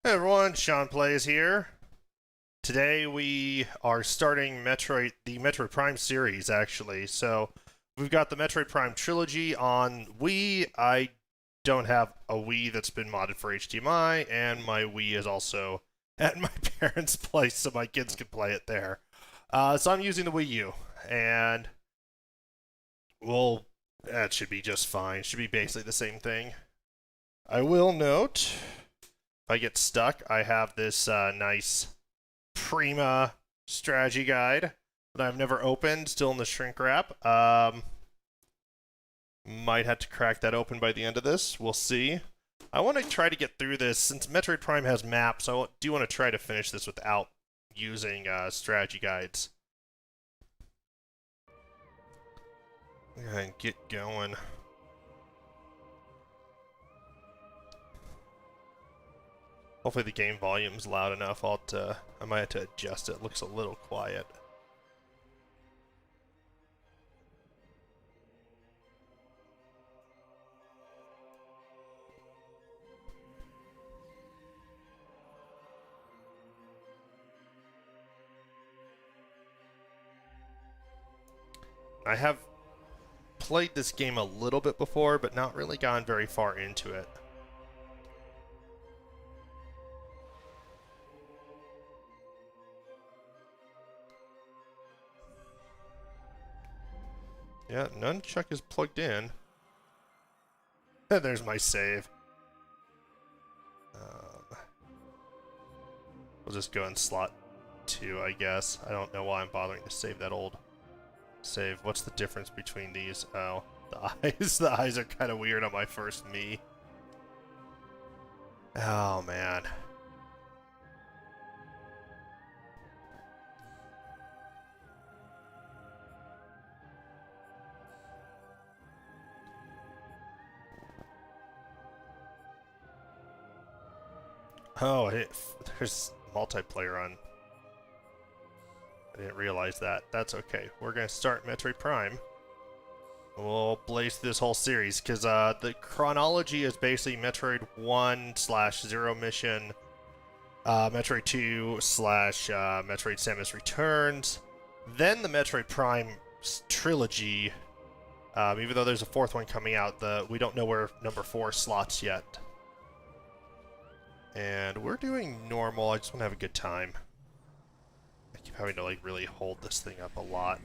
Hey everyone, Sean Plays here. Today we are starting the Metroid Prime series, actually. So we've got the Metroid Prime trilogy on Wii. I don't have a Wii that's been modded for HDMI, and my Wii is also at my parents' place, so my kids can play it there. So I'm using the Wii U, and well, that should be just fine. Should be basically the same thing. I will note, if I get stuck, I have this nice Prima strategy guide that I've never opened, still in the shrink wrap. Might have to crack that open by the end of this. We'll see. I want to try to get through this. Since Metroid Prime has maps, I do want to try to finish this without using strategy guides. And get going. Hopefully the game volume's loud enough. I might have to adjust it. It looks a little quiet. I have played this game a little bit before, but not really gone very far into it. Yeah, nunchuck is plugged in. There's my save. We'll just go in slot 2, I guess. I don't know why I'm bothering to save that old save. What's the difference between these? Oh, the eyes. The eyes are kind of weird on my first me. Oh, man. Oh, there's multiplayer on. I didn't realize that. That's okay. We're going to start Metroid Prime. We'll blaze through this whole series, because the chronology is basically Metroid 1/0 mission, Metroid 2/Metroid Samus Returns, then the Metroid Prime trilogy, even though there's a fourth one coming out, we don't know where number 4 slots yet. And we're doing normal. I just want to have a good time. I keep having to like really hold this thing up a lot.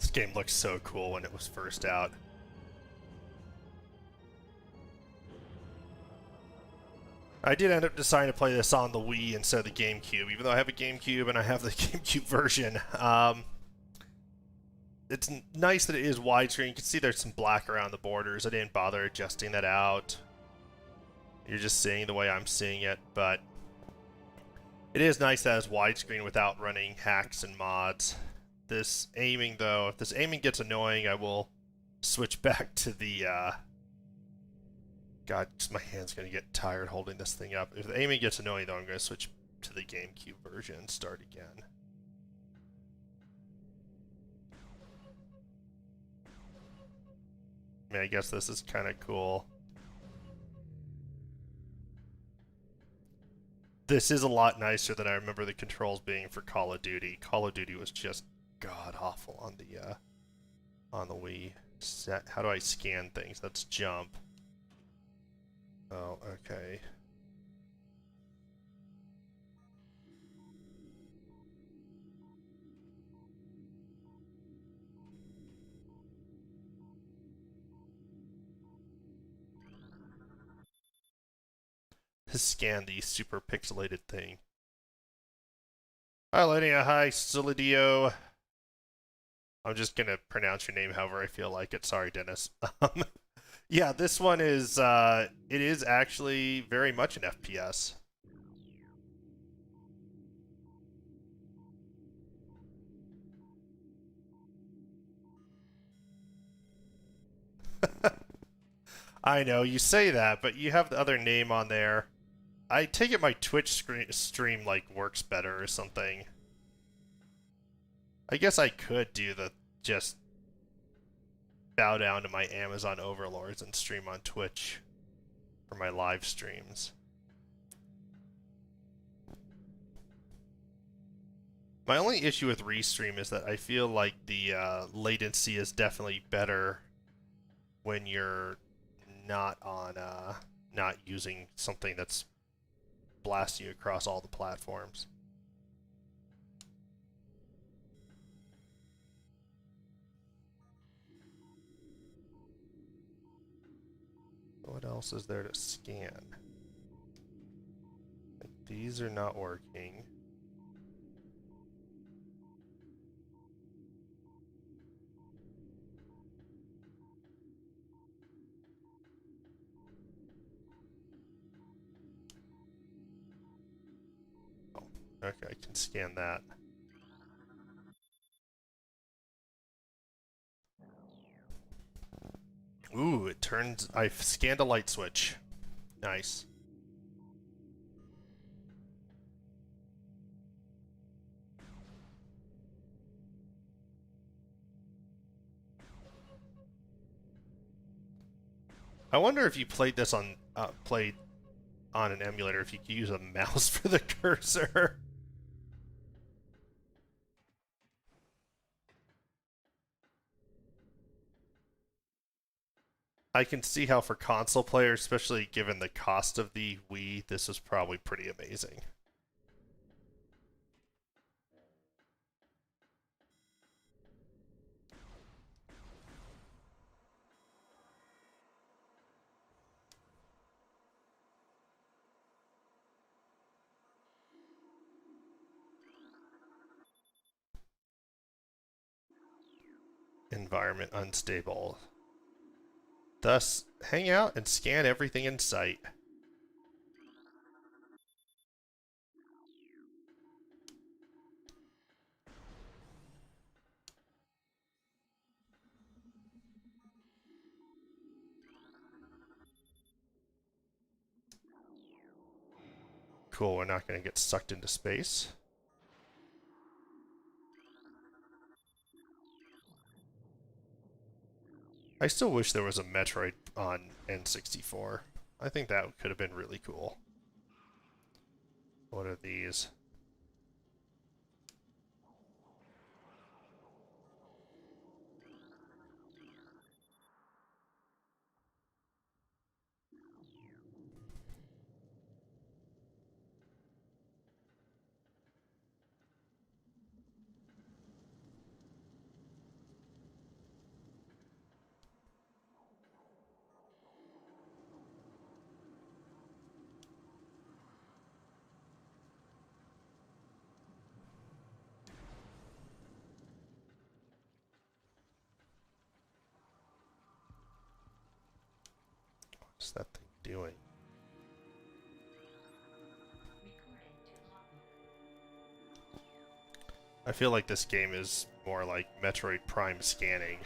This game looked so cool when it was first out. I did end up deciding to play this on the Wii instead of the GameCube, even though I have a GameCube and I have the GameCube version. It's nice that it is widescreen. You can see there's some black around the borders. I didn't bother adjusting that out. You're just seeing the way I'm seeing it, but it is nice that it's widescreen without running hacks and mods. This aiming, though, if this aiming gets annoying, I will switch back to the, God, my hand's going to get tired holding this thing up. If the aiming gets annoying, though, I'm going to switch to the GameCube version and start again. I mean, I guess this is kind of cool. This is a lot nicer than I remember the controls being for Call of Duty. Call of Duty was just god-awful on the Wii. How do I scan things? That's jump. Oh, okay. Scan the super pixelated thing. Hi, Linnea. Hi, Solidio. I'm just gonna pronounce your name however I feel like it. Sorry, Dennis. Yeah, this one is, it is actually very much an FPS. I know, you say that, but you have the other name on there. I take it my Twitch stream, like, works better or something. I guess I could do the, just bow down to my Amazon overlords and stream on Twitch for my live streams. My only issue with Restream is that I feel like the latency is definitely better when you're not on, not using something that's blasting you across all the platforms. What else is there to scan? These are not working. Oh, okay, I can scan that. Ooh, it turns... I've scanned a light switch. Nice. I wonder if you played this on... played on an emulator, if you could use a mouse for the cursor. I can see how for console players, especially given the cost of the Wii, this is probably pretty amazing. Environment unstable. Thus, hang out and scan everything in sight. Cool, we're not going to get sucked into space. I still wish there was a Metroid on N64. I think that could have been really cool. What are these? What's that thing doing? I feel like this game is more like Metroid Prime scanning.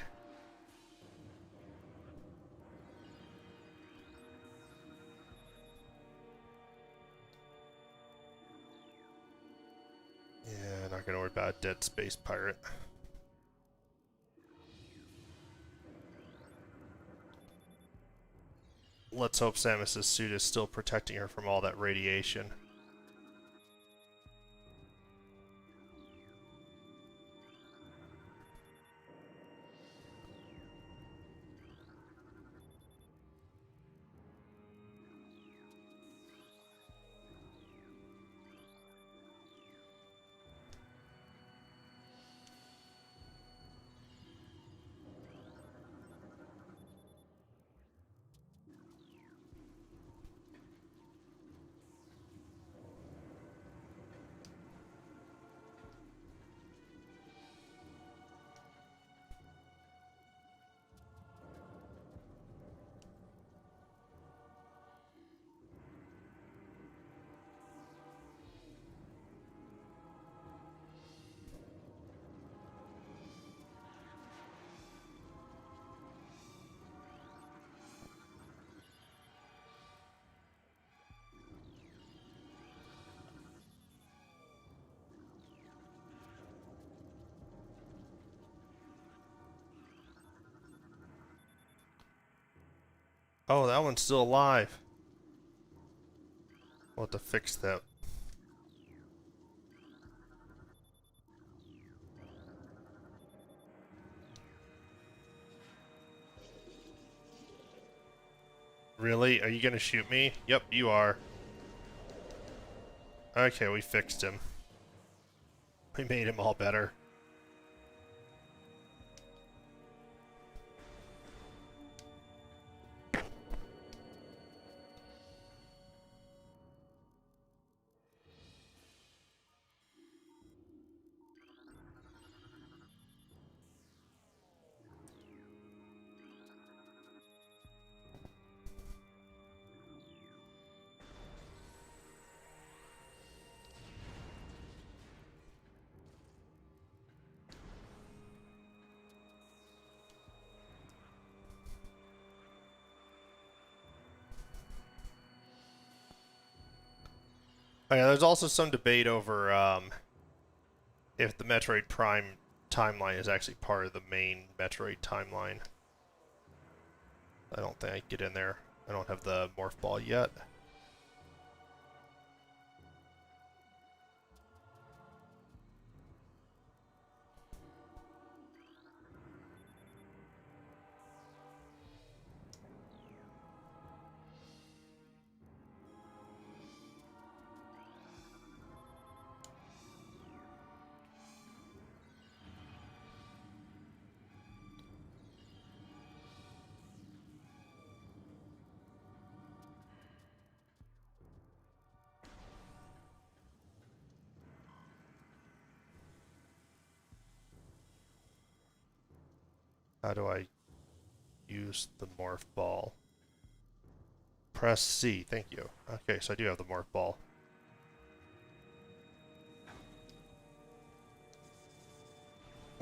Yeah, not gonna worry about a dead space pirate. Let's hope Samus's suit is still protecting her from all that radiation. Oh, that one's still alive. We'll have to fix that. Really? Are you gonna shoot me? Yep, you are. Okay, we fixed him. We made him all better. Oh yeah, there's also some debate over if the Metroid Prime timeline is actually part of the main Metroid timeline. I don't think I can get in there. I don't have the morph ball yet. How do I use the morph ball? Press C, thank you. Okay, so I do have the morph ball.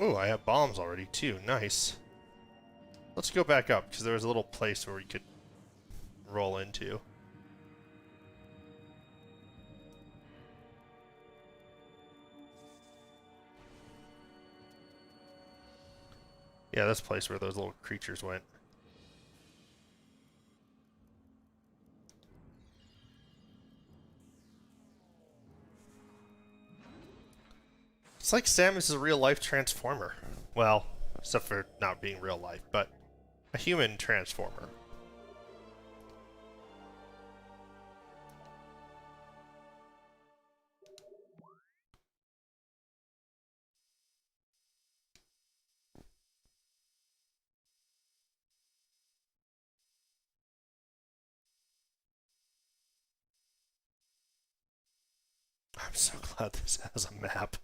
Ooh, I have bombs already too, nice. Let's go back up, because there was a little place where we could roll into. Yeah, this place where those little creatures went. It's like Samus is a real-life transformer. Well, except for not being real life, but a human transformer. I'm so glad this has a map.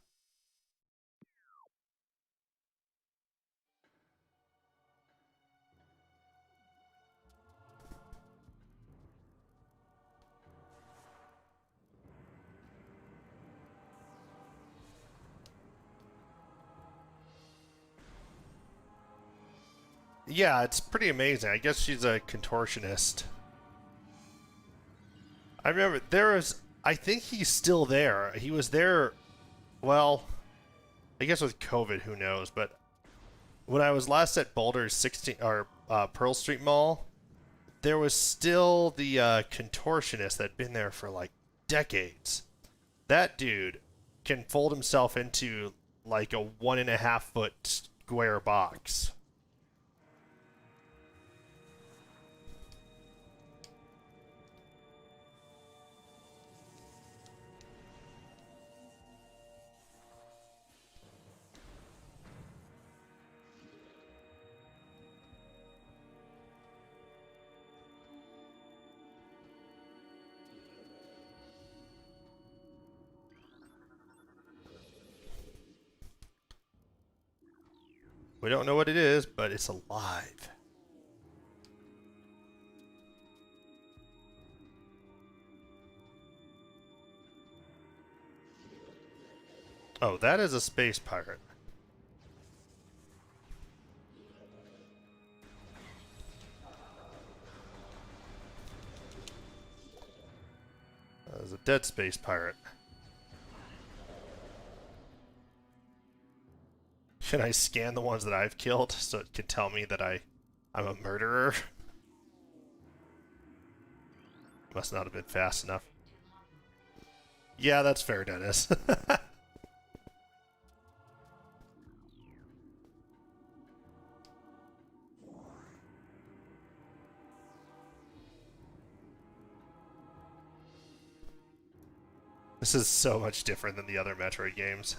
Yeah, it's pretty amazing. I guess she's a contortionist. I remember there was. I think he's still there. He was there. Well, I guess with COVID, who knows? But when I was last at Boulder's 16 or Pearl Street Mall, there was still the contortionist that'd been there for like decades. That dude can fold himself into like a 1.5 foot square box. We don't know what it is, but it's alive. Oh, that is a space pirate. That is a dead space pirate. Can I scan the ones that I've killed so it can tell me that I'm a murderer? Must not have been fast enough. Yeah, that's fair, Dennis. This is so much different than the other Metroid games.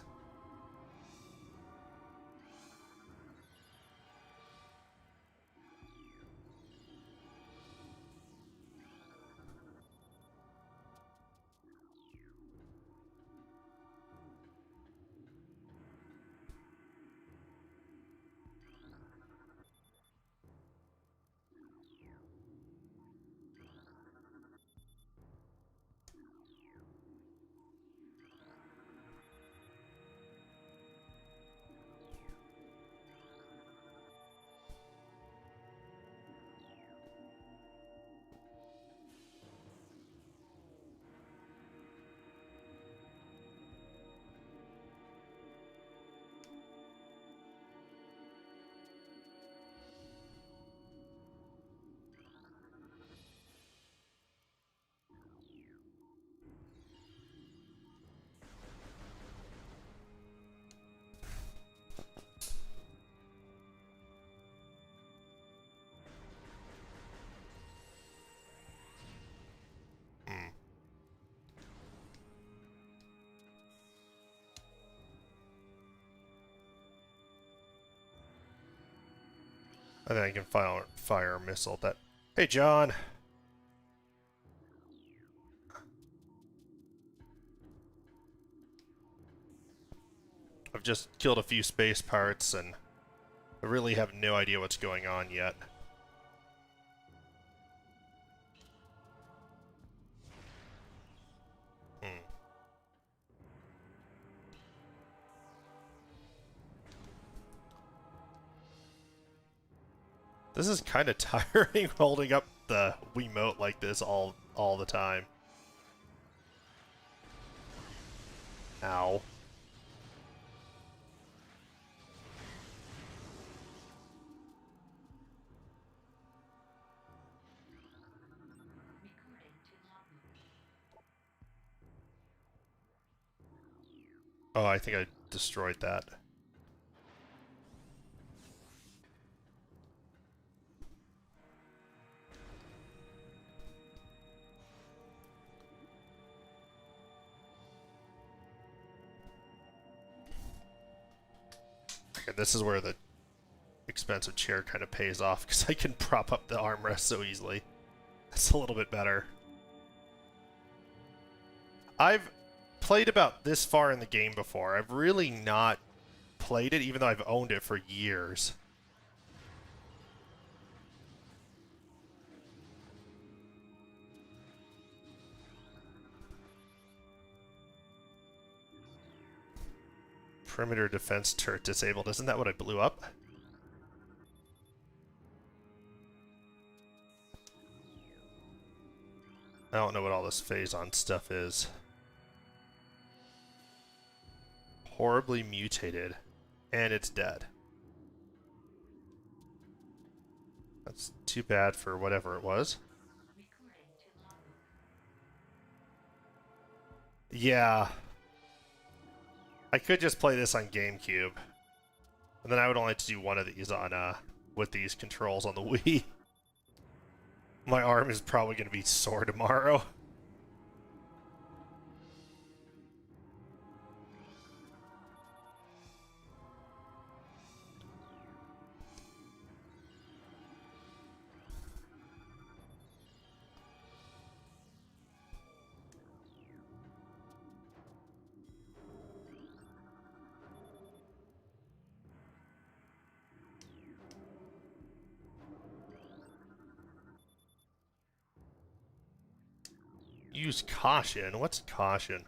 Hmm. I think I can fire a missile that... Hey, John! I've just killed a few space pirates and I really have no idea what's going on yet. Hmm. This is kind of tiring holding up the Wiimote like this all the time. Ow. Oh, I think I destroyed that. Okay, this is where the expensive chair kind of pays off because I can prop up the armrest so easily. That's a little bit better. I've played about this far in the game before. I've really not played it, even though I've owned it for years. Perimeter defense turret disabled. Isn't that what I blew up? I don't know what all this phase-on stuff is. Horribly mutated. And it's dead. That's too bad for whatever it was. Yeah. I could just play this on GameCube. And then I would only have to do one of these on, with these controls on the Wii. My arm is probably going to be sore tomorrow. Use caution? What's caution?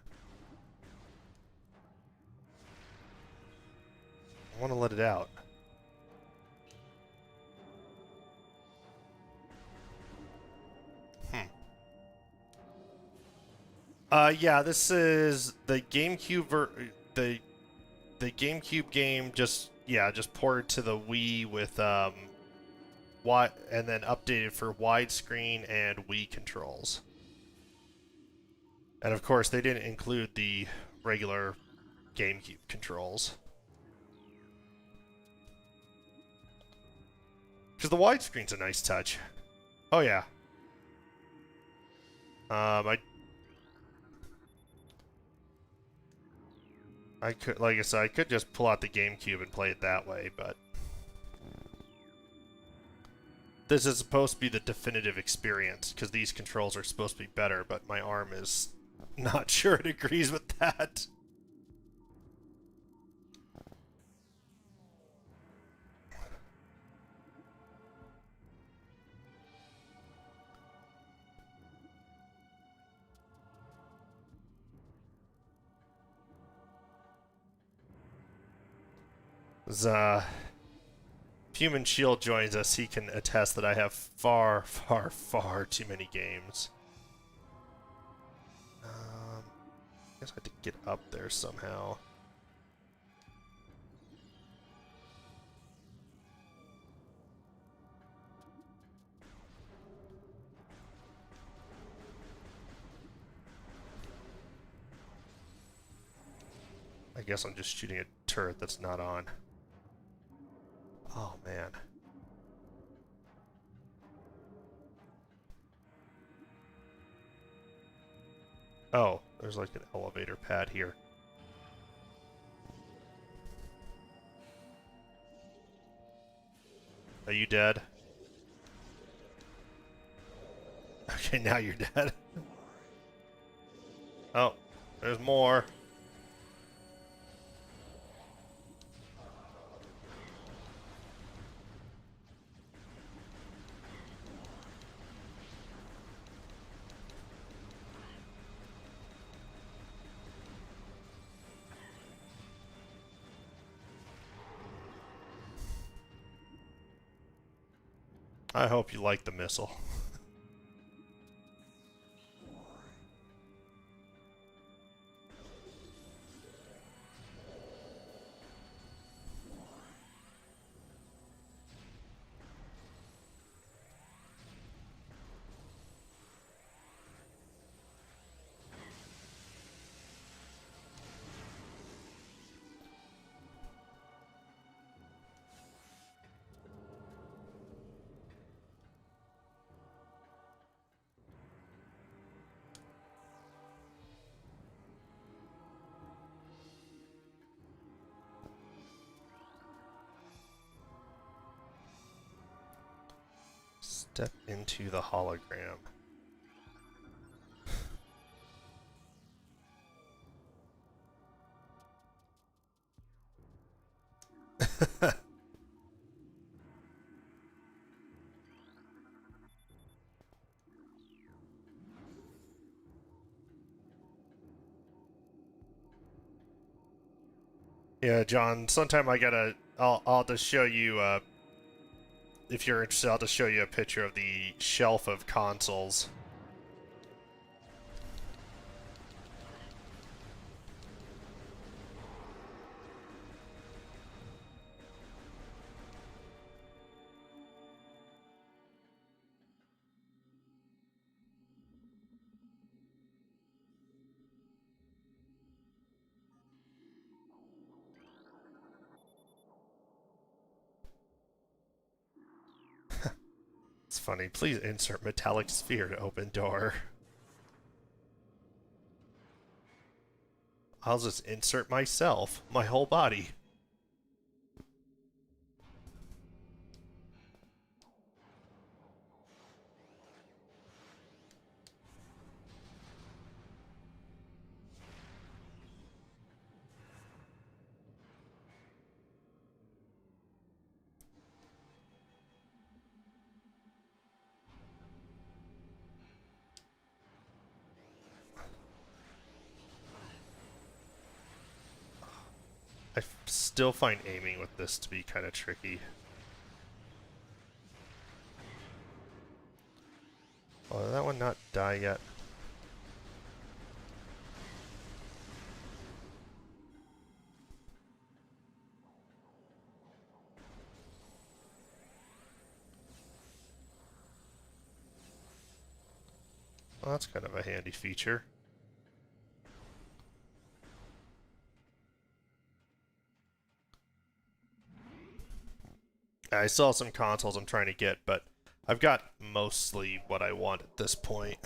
I want to let it out. Yeah, this is the GameCube the GameCube game just ported to the Wii with and then updated for widescreen and Wii controls. And of course, they didn't include the regular GameCube controls. Because the widescreen's a nice touch. Oh yeah. I could, like I said, I could just pull out the GameCube and play it that way, but this is supposed to be the definitive experience, because these controls are supposed to be better, but my arm is not sure it agrees with that. As Human Shield joins us, he can attest that I have far, far, far too many games. I guess I had to get up there somehow. I guess I'm just shooting a turret that's not on. Oh, man. Oh, there's like an elevator pad here. Are you dead? Okay, now you're dead. Oh, there's more. I hope you like the missile. Step into the hologram. Yeah, John, sometime I'll just show you, if you're interested, I'll just show you a picture of the shelf of consoles funny. Please insert metallic sphere to open door. I'll just insert myself, my whole body. I still find aiming with this to be kind of tricky. Oh, did that one not die yet? Well, that's kind of a handy feature. I saw some consoles I'm trying to get, but I've got mostly what I want at this point.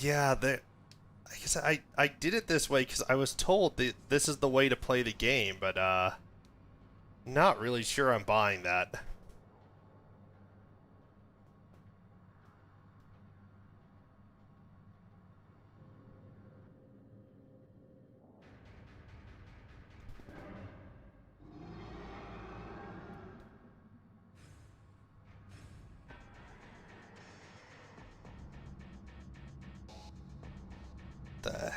Yeah, I guess I did it this way because I was told that this is the way to play the game, but not really sure I'm buying that. The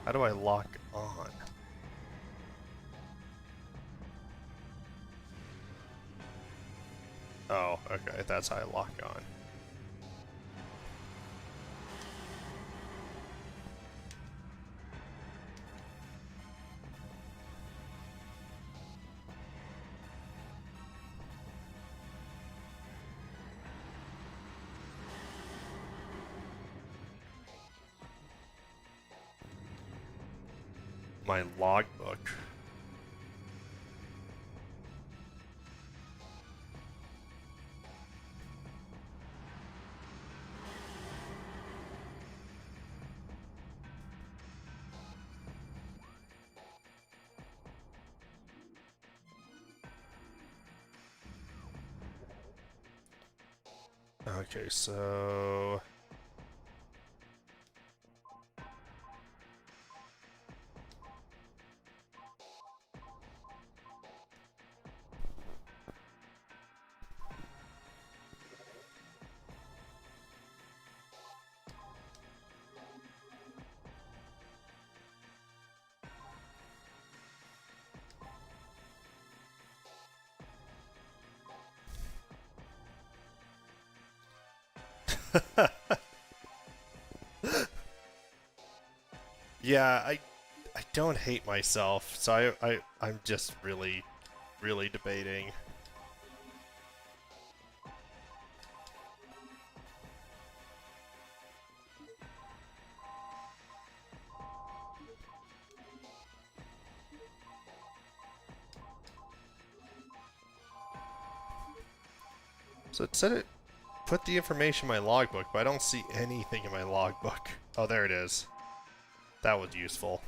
How do I lock on? Oh, okay, that's how I lock on. My logbook. Okay, so yeah, I don't hate myself, so I'm just really debating. So it said it put the information in my logbook, but I don't see anything in my logbook. Oh, there it is. That was useful.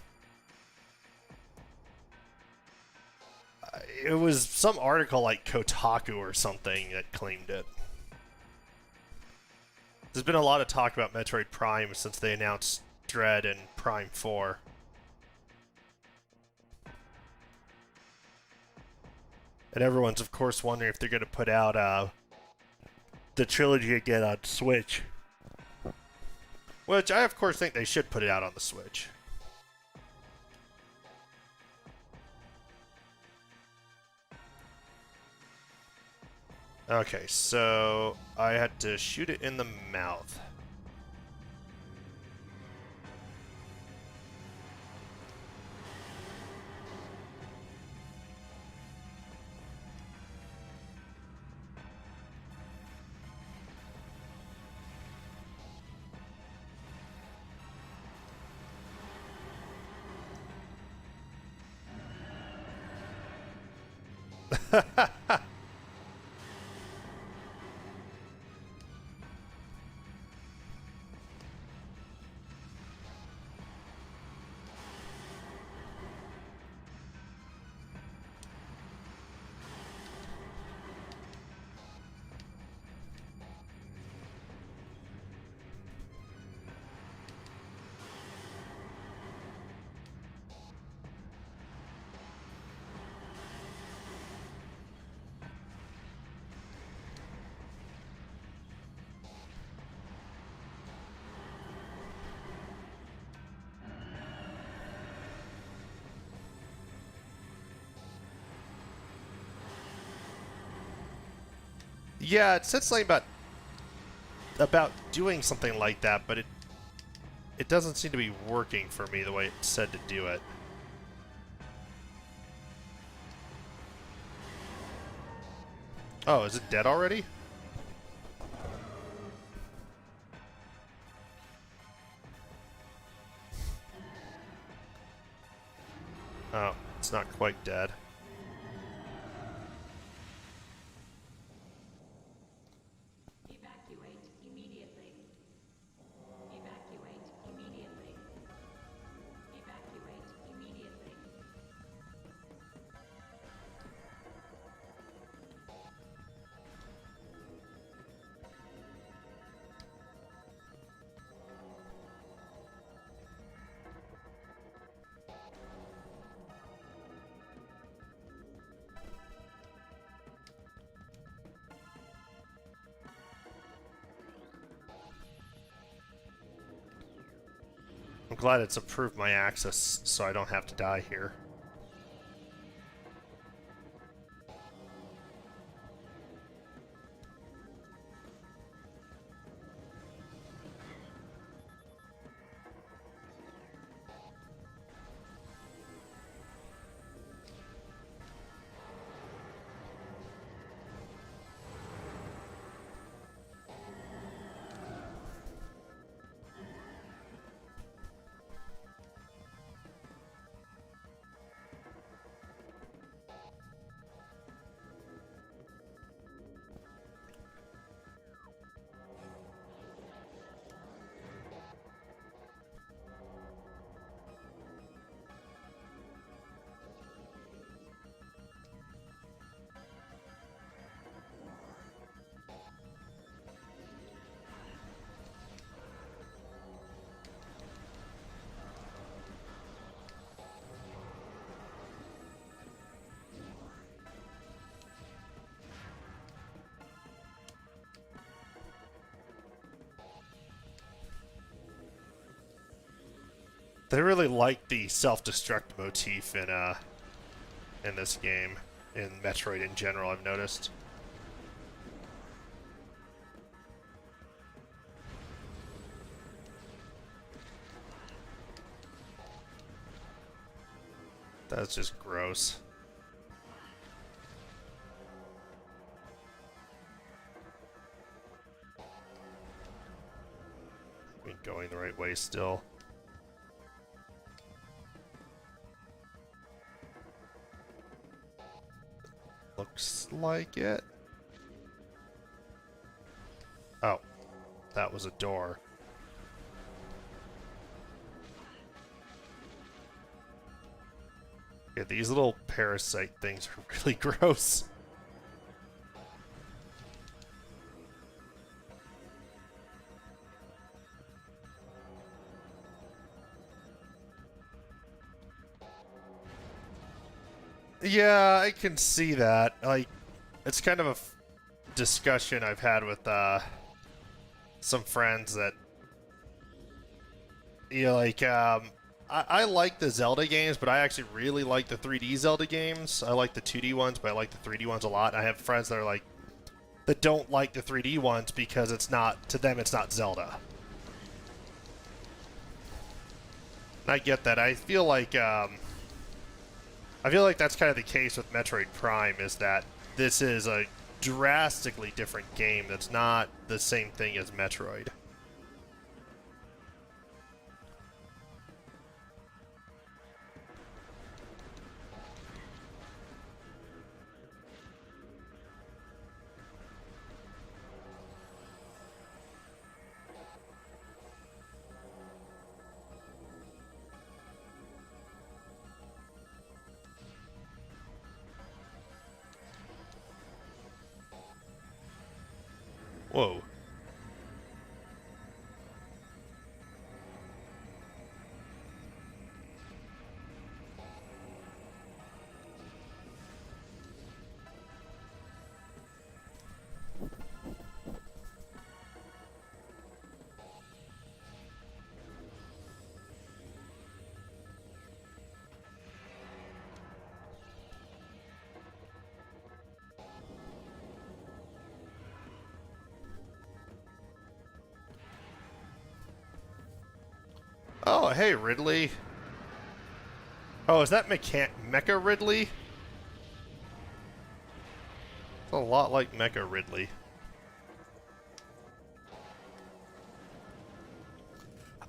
It was some article like Kotaku or something that claimed it. There's been a lot of talk about Metroid Prime since they announced Dread and Prime 4. And everyone's, of course, wondering if they're going to put out the trilogy again on Switch. Which I, of course, think they should put it out on the Switch. Okay, so I had to shoot it in the mouth. Yeah, it said something about doing something like that, but it doesn't seem to be working for me the way it said to do it. Oh, is it dead already? Oh, it's not quite dead. I'm glad it's approved my access so I don't have to die here. They really like the self-destruct motif in this game, in Metroid in general, I've noticed. That's just gross. I mean, going the right way still. Looks like it. Oh, that was a door. Yeah, these little parasite things are really gross. Yeah, I can see that. Like, it's kind of a discussion I've had with some friends that, you know, like, I like the Zelda games, but I actually really like the 3D Zelda games. I like the 2D ones, but I like the 3D ones a lot. I have friends that are like, that don't like the 3D ones because it's not, to them, it's not Zelda. And I get that. I feel like that's kind of the case with Metroid Prime, is that this is a drastically different game that's not the same thing as Metroid. Whoa. Oh, hey, Ridley. Oh, is that Mecha Ridley? It's a lot like Mecha Ridley.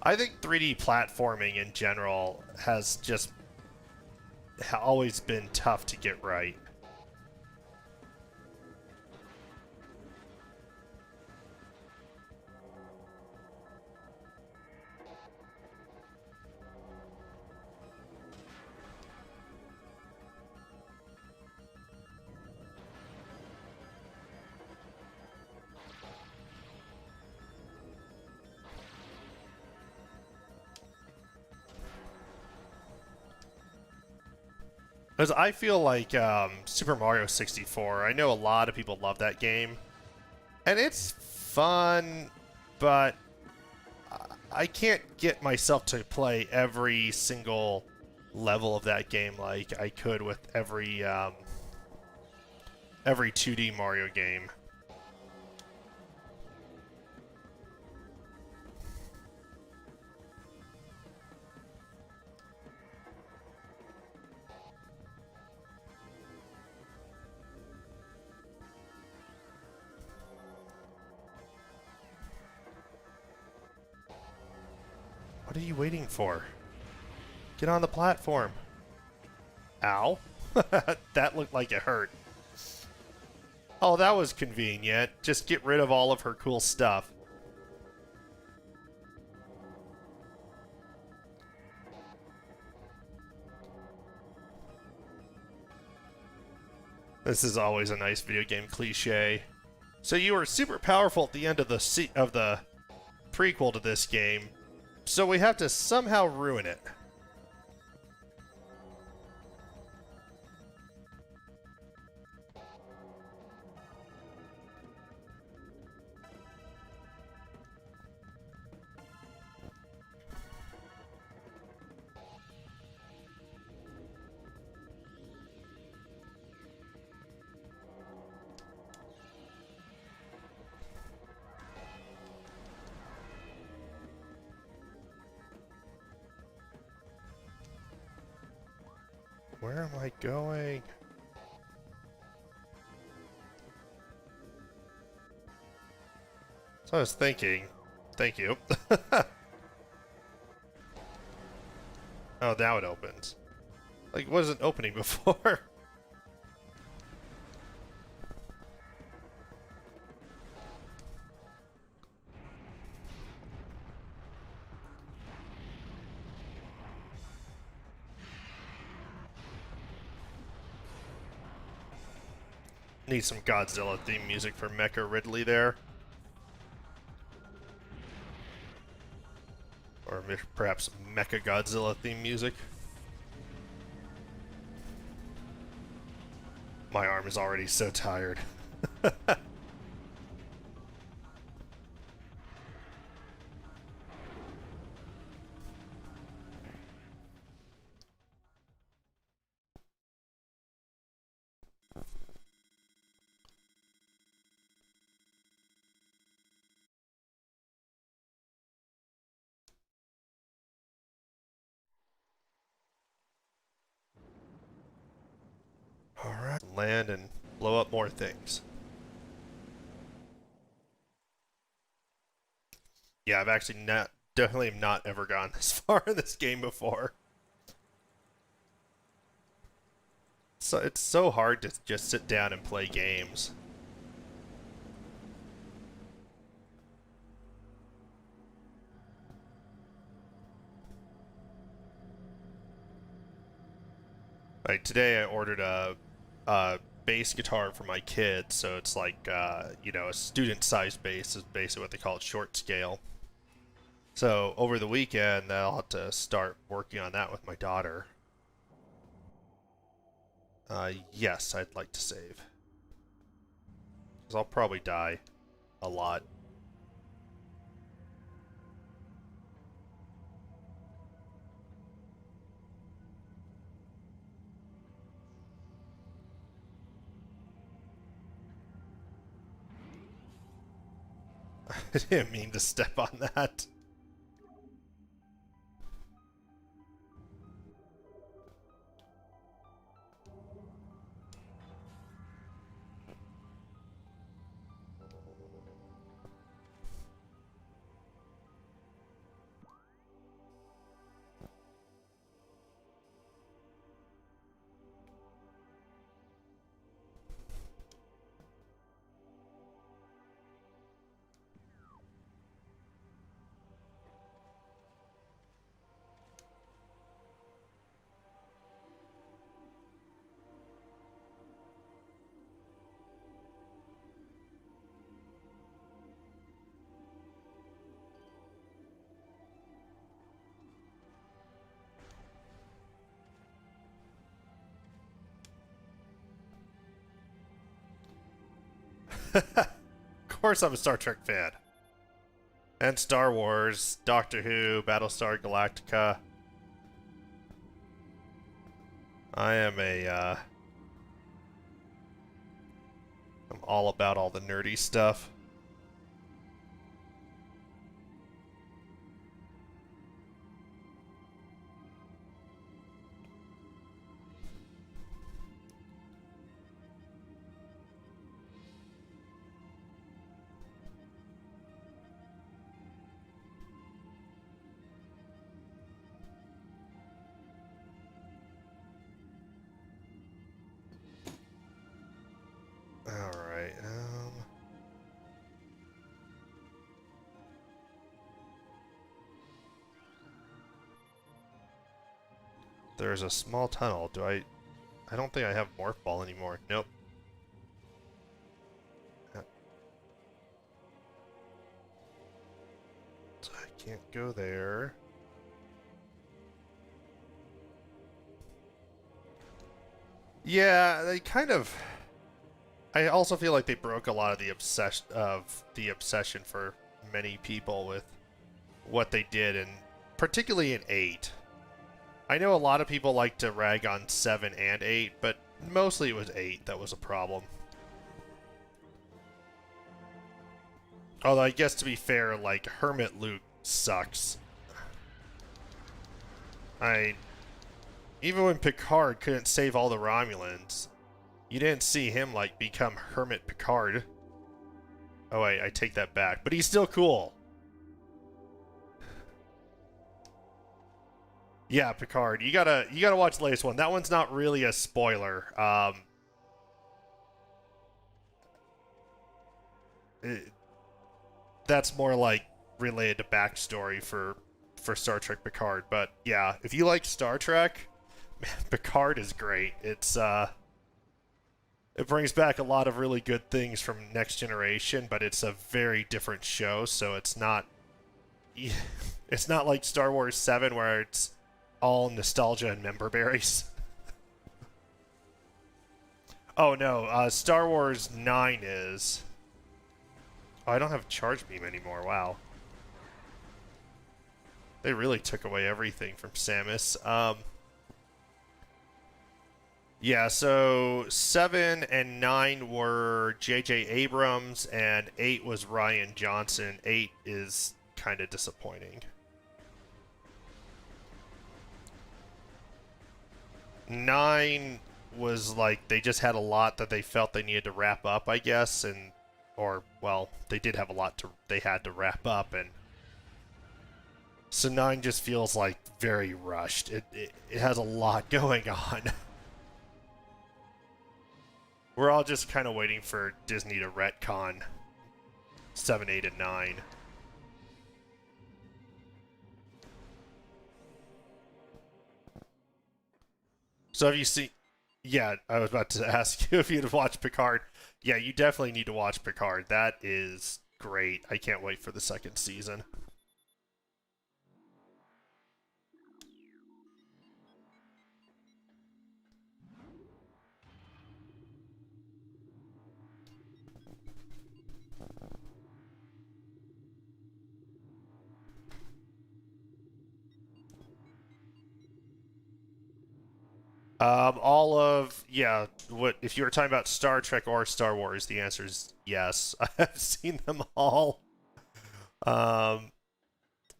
I think 3D platforming in general has just always been tough to get right. Because I feel like Super Mario 64, I know a lot of people love that game, and it's fun, but I can't get myself to play every single level of that game like I could with every 2D Mario game. What are you waiting for? Get on the platform. Ow. That looked like it hurt. Oh, that was convenient. Just get rid of all of her cool stuff. This is always a nice video game cliche. So you were super powerful at the end of the prequel to this game, so we have to somehow ruin it. Where am I going? So I was thinking. Thank you. Oh, now it opens. Like, it wasn't opening before. Need some Godzilla theme music for Mecha Ridley there. Or perhaps Mecha Godzilla theme music. My arm is already so tired. Alright, land and blow up more things. Yeah, I've actually definitely not ever gone this far in this game before. So it's so hard to just sit down and play games. Like today I ordered a bass guitar for my kids, so it's like, you know, a student-sized bass is basically what they call it, short scale. So over the weekend, I'll have to start working on that with my daughter. Yes, I'd like to save. Because I'll probably die a lot. I didn't mean to step on that. Of course I'm a Star Trek fan. And Star Wars, Doctor Who, Battlestar Galactica. I am I'm all about all the nerdy stuff. Alright, there's a small tunnel. I don't think I have Morph Ball anymore. Nope. So I can't go there. Yeah, they kind of... I also feel like they broke a lot of the obsession for many people with what they did, and particularly in 8. I know a lot of people like to rag on 7 and 8, but mostly it was 8 that was a problem. Although I guess to be fair, like, Hermit Luke sucks. Even when Picard couldn't save all the Romulans, you didn't see him, like, become Hermit Picard. Oh wait, I take that back. But he's still cool. Yeah, Picard. You gotta watch the latest one. That one's not really a spoiler. That's more like related to backstory for Star Trek Picard. But yeah, if you like Star Trek, man, Picard is great. It's It brings back a lot of really good things from Next Generation, but it's a very different show, so it's not it's not like Star Wars 7 where it's all nostalgia and member berries. Oh no, Star Wars 9 is... Oh, I don't have Charge Beam anymore, wow. They really took away everything from Samus. Yeah, so 7 and 9 were J.J. Abrams, and 8 was Rian Johnson. 8 is kind of disappointing. 9 was like, they just had a lot that they felt they needed to wrap up, I guess, and... Or, well, they did have a lot they had to wrap up, and... So 9 just feels like very rushed. It has a lot going on. We're all just kind of waiting for Disney to retcon 7, 8, and 9. So have you seen... Yeah, I was about to ask you if you'd watch Picard. Yeah, you definitely need to watch Picard. That is great. I can't wait for the second season. All of, yeah, what, if you were talking about Star Trek or Star Wars, the answer is yes. I've seen them all. Um,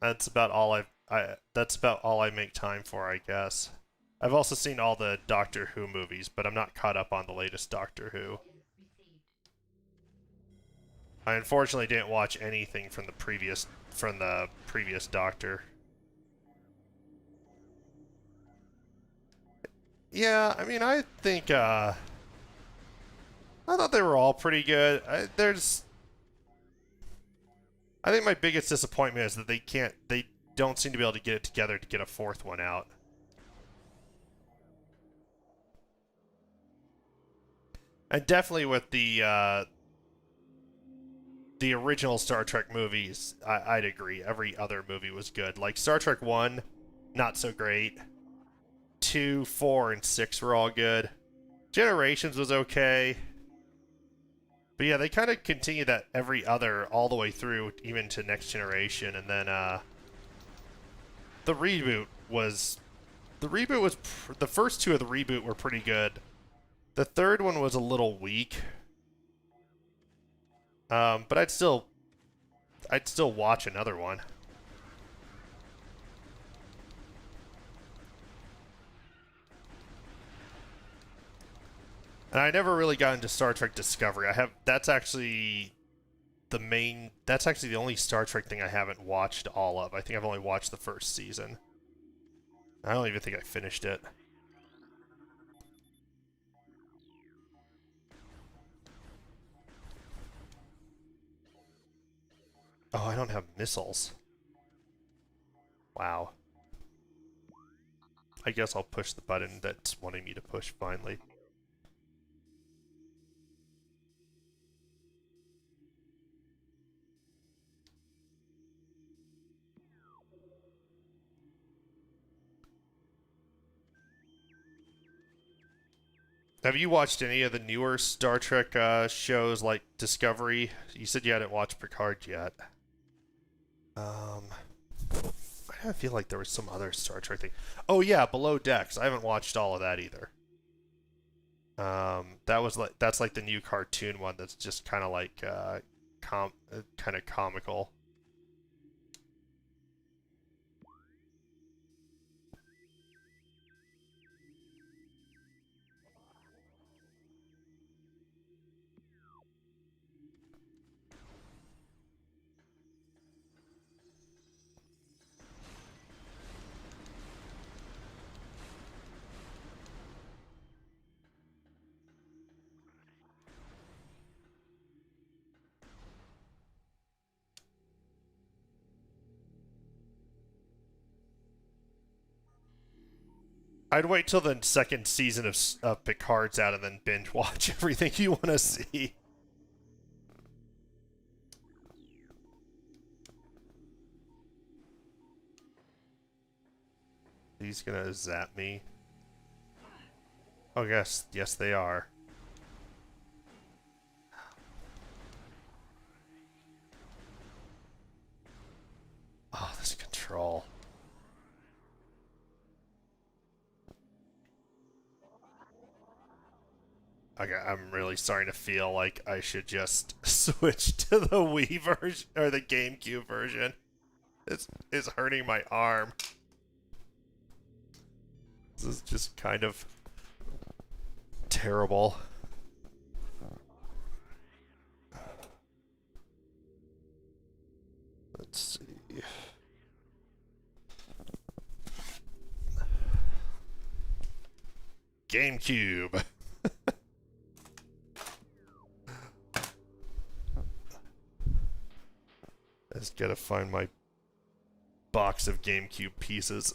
that's about all that's about all I make time for, I guess. I've also seen all the Doctor Who movies, but I'm not caught up on the latest Doctor Who. I unfortunately didn't watch anything from the previous Doctor. Yeah, I mean, I think I thought they were all pretty good. I think my biggest disappointment is that they don't seem to be able to get it together to get a fourth one out. And definitely with the original Star Trek movies, I'd agree. Every other movie was good. Like Star Trek 1, not so great. 2, 4, and 6 were all good. Generations was okay. But yeah, they kind of continue that every other all the way through, even to Next Generation, and then the reboot was the first two of the reboot were pretty good. The third one was a little weak, but I'd still watch another one. And I never really got into Star Trek Discovery. That's actually the only Star Trek thing I haven't watched all of. I think I've only watched the first season. I don't even think I finished it. Oh, I don't have missiles. Wow. I guess I'll push the button that's wanting me to push finally. Have you watched any of the newer Star Trek shows like Discovery? You said you hadn't watched Picard yet. I feel like there was some other Star Trek thing. Oh yeah, Below Decks. I haven't watched all of that either. That's like the new cartoon one that's just kind of like kind of comical. I'd wait till the second season of Picard's out and then binge watch everything you want to see. He's gonna zap me. Oh, yes, yes they are. Oh, this control. Okay, I'm really starting to feel like I should just switch to the Wii version or the GameCube version. It's hurting my arm. This is just kind of terrible. Let's see. GameCube. I just gotta find my box of GameCube pieces.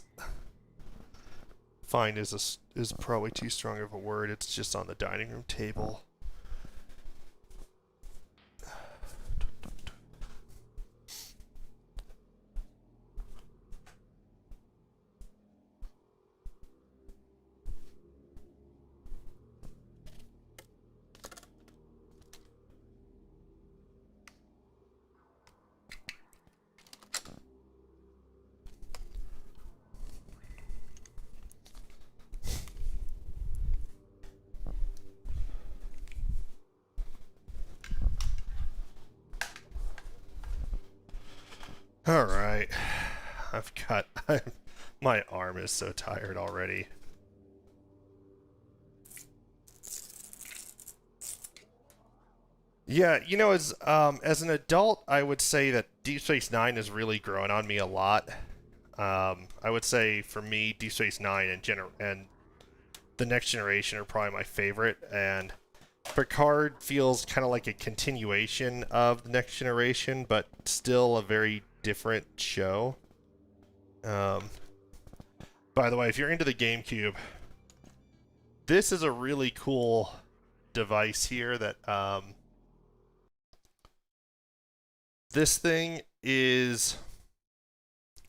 Find is probably too strong of a word. It's just on the dining room table. All right, my arm is so tired already. Yeah, you know, as an adult, I would say that Deep Space Nine has really grown on me a lot. I would say for me, Deep Space Nine and the Next Generation are probably my favorite, and Picard feels kind of like a continuation of the Next Generation, but still a very different show. By the way, if you're into the GameCube, this is a really cool device here that this thing is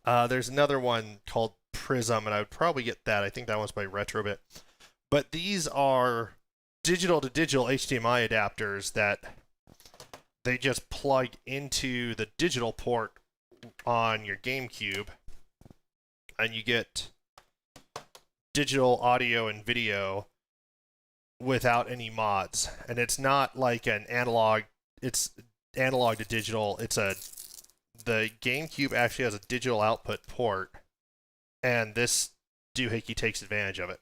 there's another one called Prism, and I would probably get that. I think that one's by Retrobit. But these are digital to digital HDMI adapters that they just plug into the digital port on your GameCube, and you get digital audio and video without any mods. And it's not like an analog, it's analog to digital. The GameCube actually has a digital output port, and this doohickey takes advantage of it.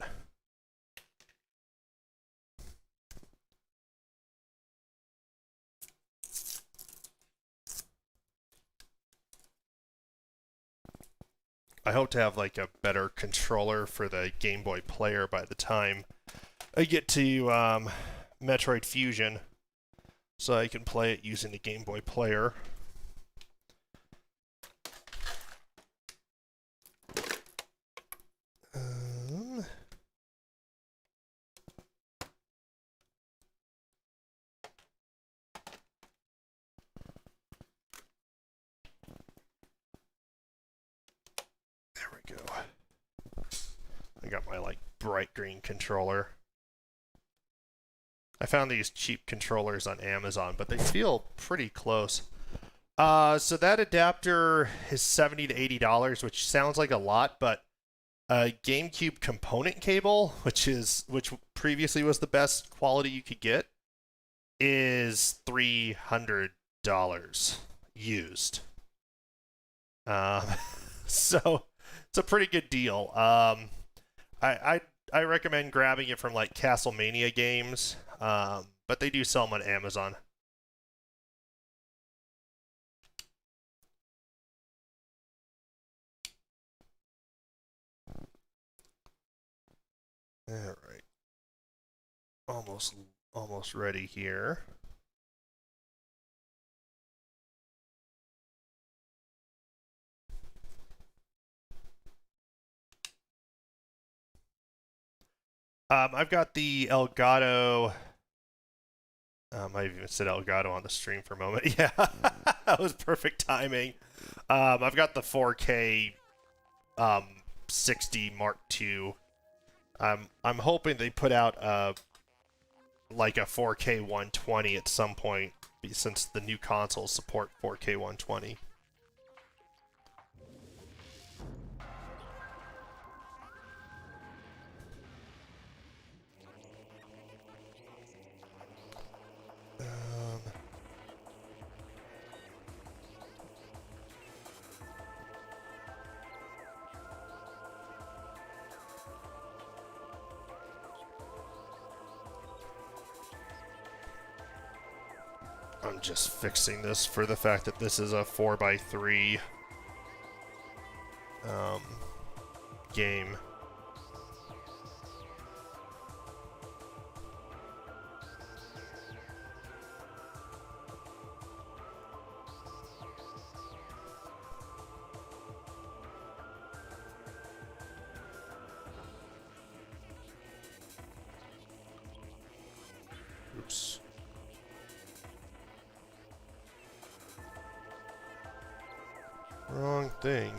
I hope to have like a better controller for the Game Boy Player by the time I get to Metroid Fusion, so I can play it using the Game Boy Player. There we go. I got my like bright green controller. I found these cheap controllers on Amazon, but they feel pretty close. So that adapter is $70 to $80, which sounds like a lot, but a GameCube component cable, which previously was the best quality you could get, is $300 used. So it's a pretty good deal. I recommend grabbing it from like Castlemania Games, but they do sell them on Amazon. All right, almost ready here. I've got the Elgato. I even said Elgato on the stream for a moment. Yeah, that was perfect timing. I've got the 4K 60 Mark II. I'm hoping they put out like a 4K 120 at some point, since the new consoles support 4K 120. I'm just fixing this for the fact that this is a 4x3 game. Oops. Wrong thing.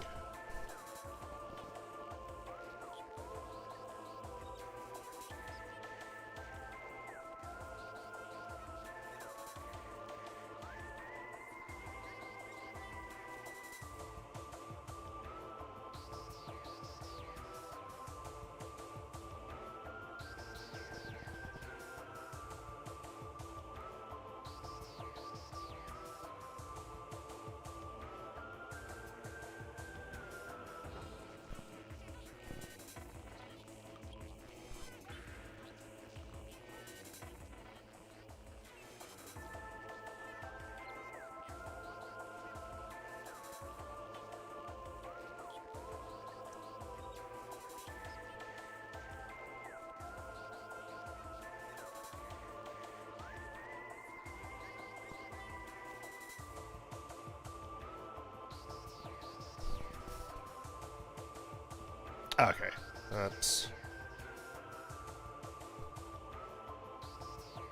Okay, that's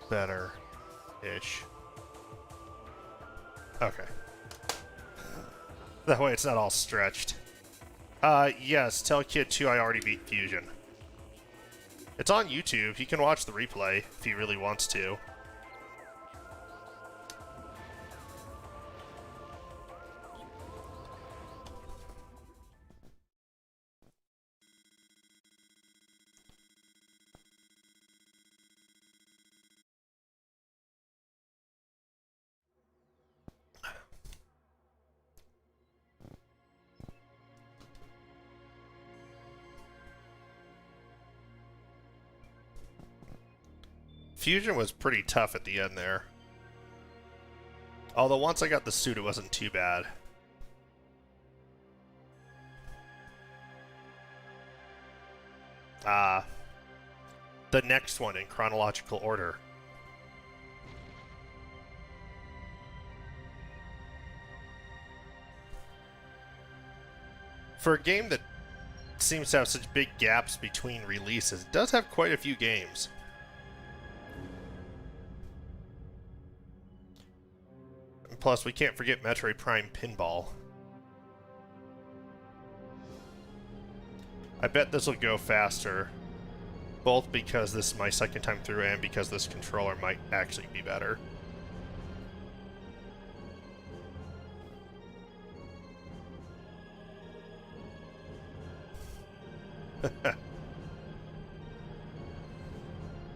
better-ish. Okay. That way it's not all stretched. Yes, tell Kid 2 I already beat Fusion. It's on YouTube. He can watch the replay if he really wants to. Fusion was pretty tough at the end there. Although once I got the suit, it wasn't too bad. The next one in chronological order. For a game that seems to have such big gaps between releases, it does have quite a few games. And plus, we can't forget Metroid Prime Pinball. I bet this will go faster, both because this is my second time through and because this controller might actually be better.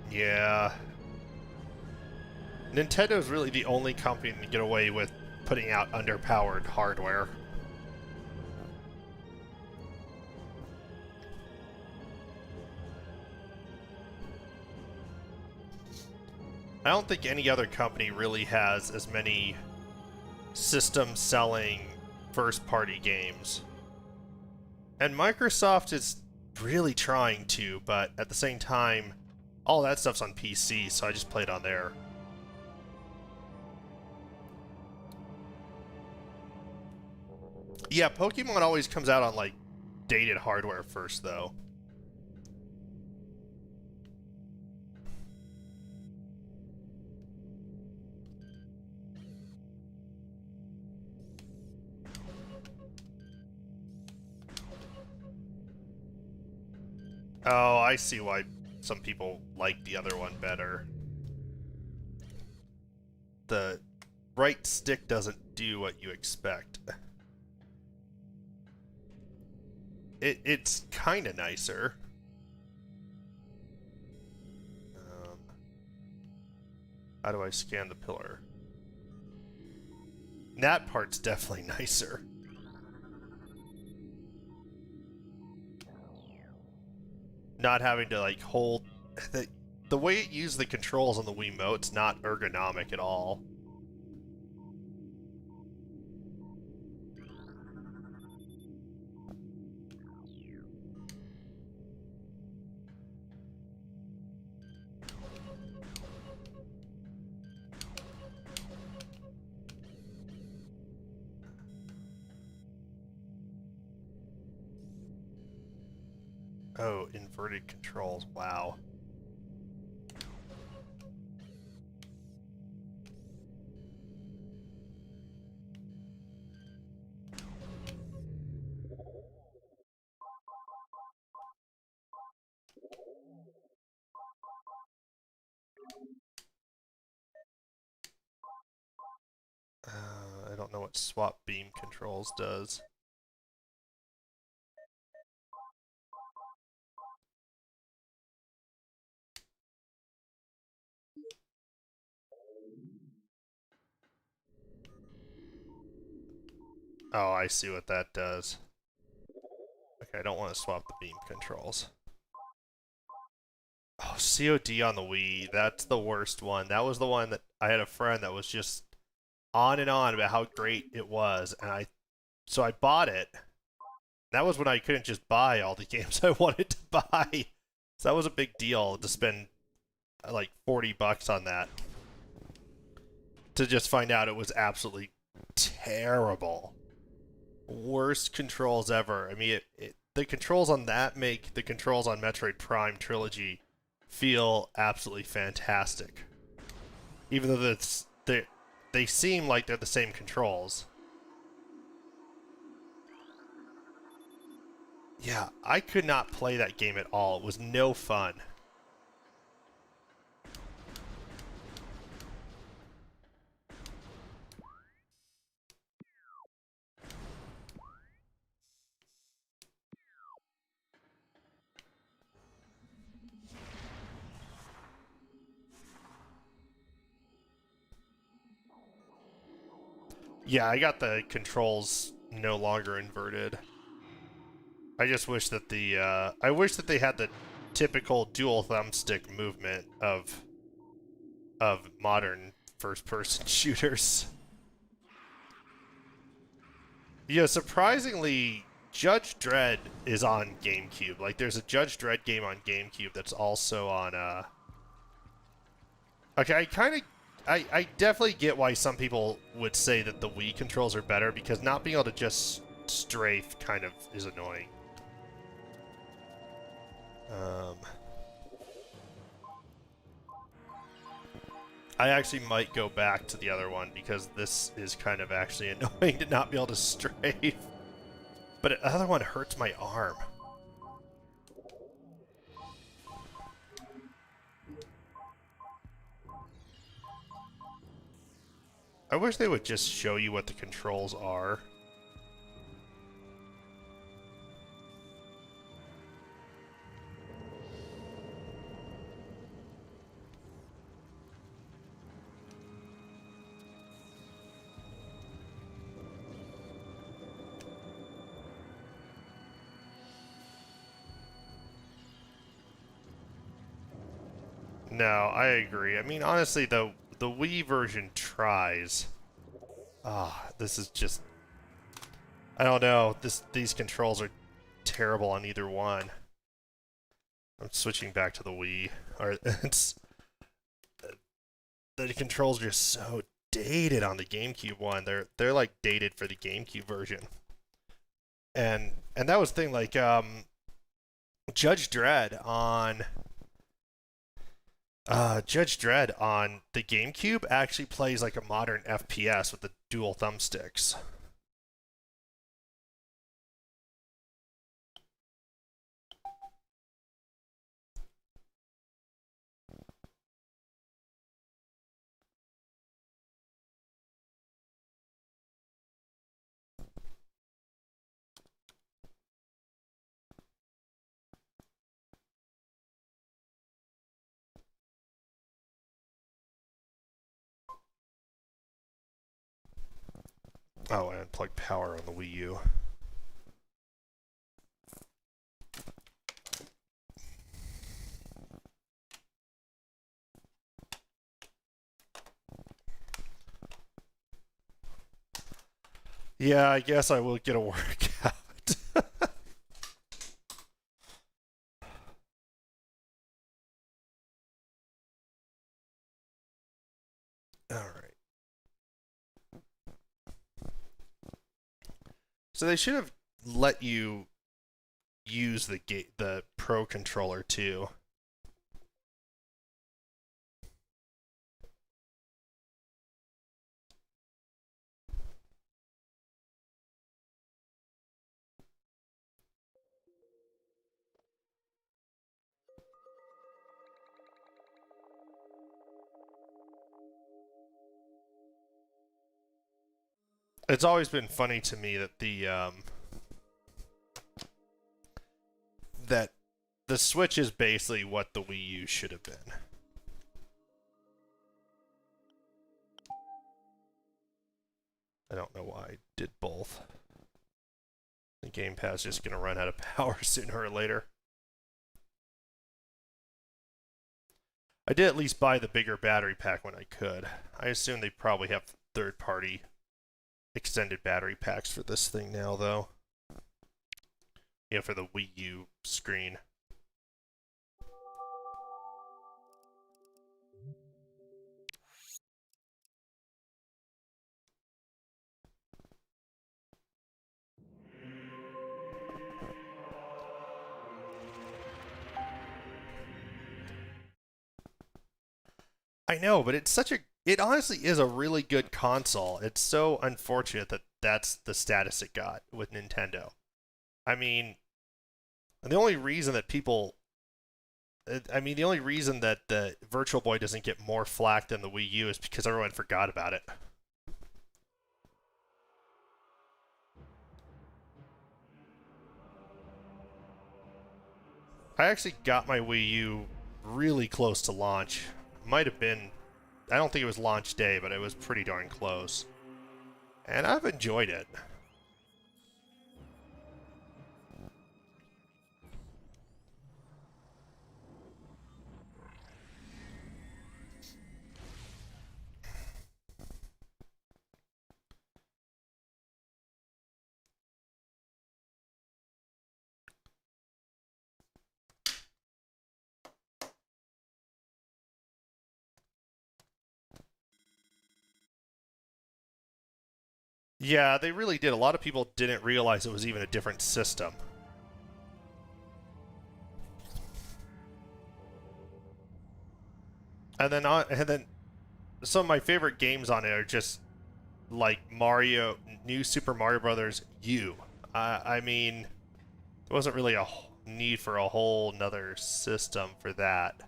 Yeah. Nintendo's really the only company to get away with putting out underpowered hardware. I don't think any other company really has as many system-selling first-party games. And Microsoft is really trying to, but at the same time, all that stuff's on PC, so I just play it on there. Yeah, Pokemon always comes out on, like, dated hardware first, though. Oh, I see why some people like the other one better. The right stick doesn't do what you expect. It's kind of nicer. How do I scan the pillar? That part's definitely nicer. Not having to like hold the way it uses the controls on the Wiimote's not ergonomic at all. Oh, inverted controls. Wow. I don't know what swap beam controls does. Oh, I see what that does. Okay, I don't want to swap the beam controls. Oh, COD on the Wii, that's the worst one. That was the one that I had a friend that was just on and on about how great it was, and so I bought it. That was when I couldn't just buy all the games I wanted to buy. So that was a big deal to spend like $40 on that. To just find out it was absolutely terrible. Worst controls ever. I mean, the controls on that make the controls on Metroid Prime Trilogy feel absolutely fantastic. Even though they seem like they're the same controls. Yeah, I could not play that game at all. It was no fun. Yeah, I got the controls no longer inverted. I just wish that I wish that they had the typical dual thumbstick movement of modern first-person shooters. Yeah, surprisingly, Judge Dredd is on GameCube. Like, there's a Judge Dredd game on GameCube that's also on, Okay, I definitely get why some people would say that the Wii controls are better, because not being able to just strafe kind of is annoying. I actually might go back to the other one, because this is kind of actually annoying to not be able to strafe. But the other one hurts my arm. I wish they would just show you what the controls are. No, I agree. I mean, honestly, the Wii version tries. Ah, this is just... I don't know. These controls are terrible on either one. I'm switching back to the Wii. Or it's the controls are just so dated on the GameCube one. They're like dated for the GameCube version. And that was the thing, like Judge Dredd on Judge Dredd on the GameCube actually plays like a modern FPS with the dual thumbsticks. Oh, I unplugged power on the Wii U. Yeah, I guess I will get a workout. Alright. So they should have let you use the Pro controller too. It's always been funny to me that the Switch is basically what the Wii U should have been. I don't know why I did both. The Game Pass is just going to run out of power sooner or later. I did at least buy the bigger battery pack when I could. I assume they probably have third-party extended battery packs for this thing now, though. Yeah, for the Wii U screen. I know, but it honestly is a really good console. It's so unfortunate that that's the status it got with Nintendo. I mean, the only reason that the only reason that the Virtual Boy doesn't get more flack than the Wii U is because everyone forgot about it. I actually got my Wii U really close to launch. Might have been, I don't think it was launch day, but it was pretty darn close. And I've enjoyed it. Yeah, they really did. A lot of people didn't realize it was even a different system. And then some of my favorite games on it are just like Mario, New Super Mario Brothers U. I mean, there wasn't really a need for a whole nother system for that.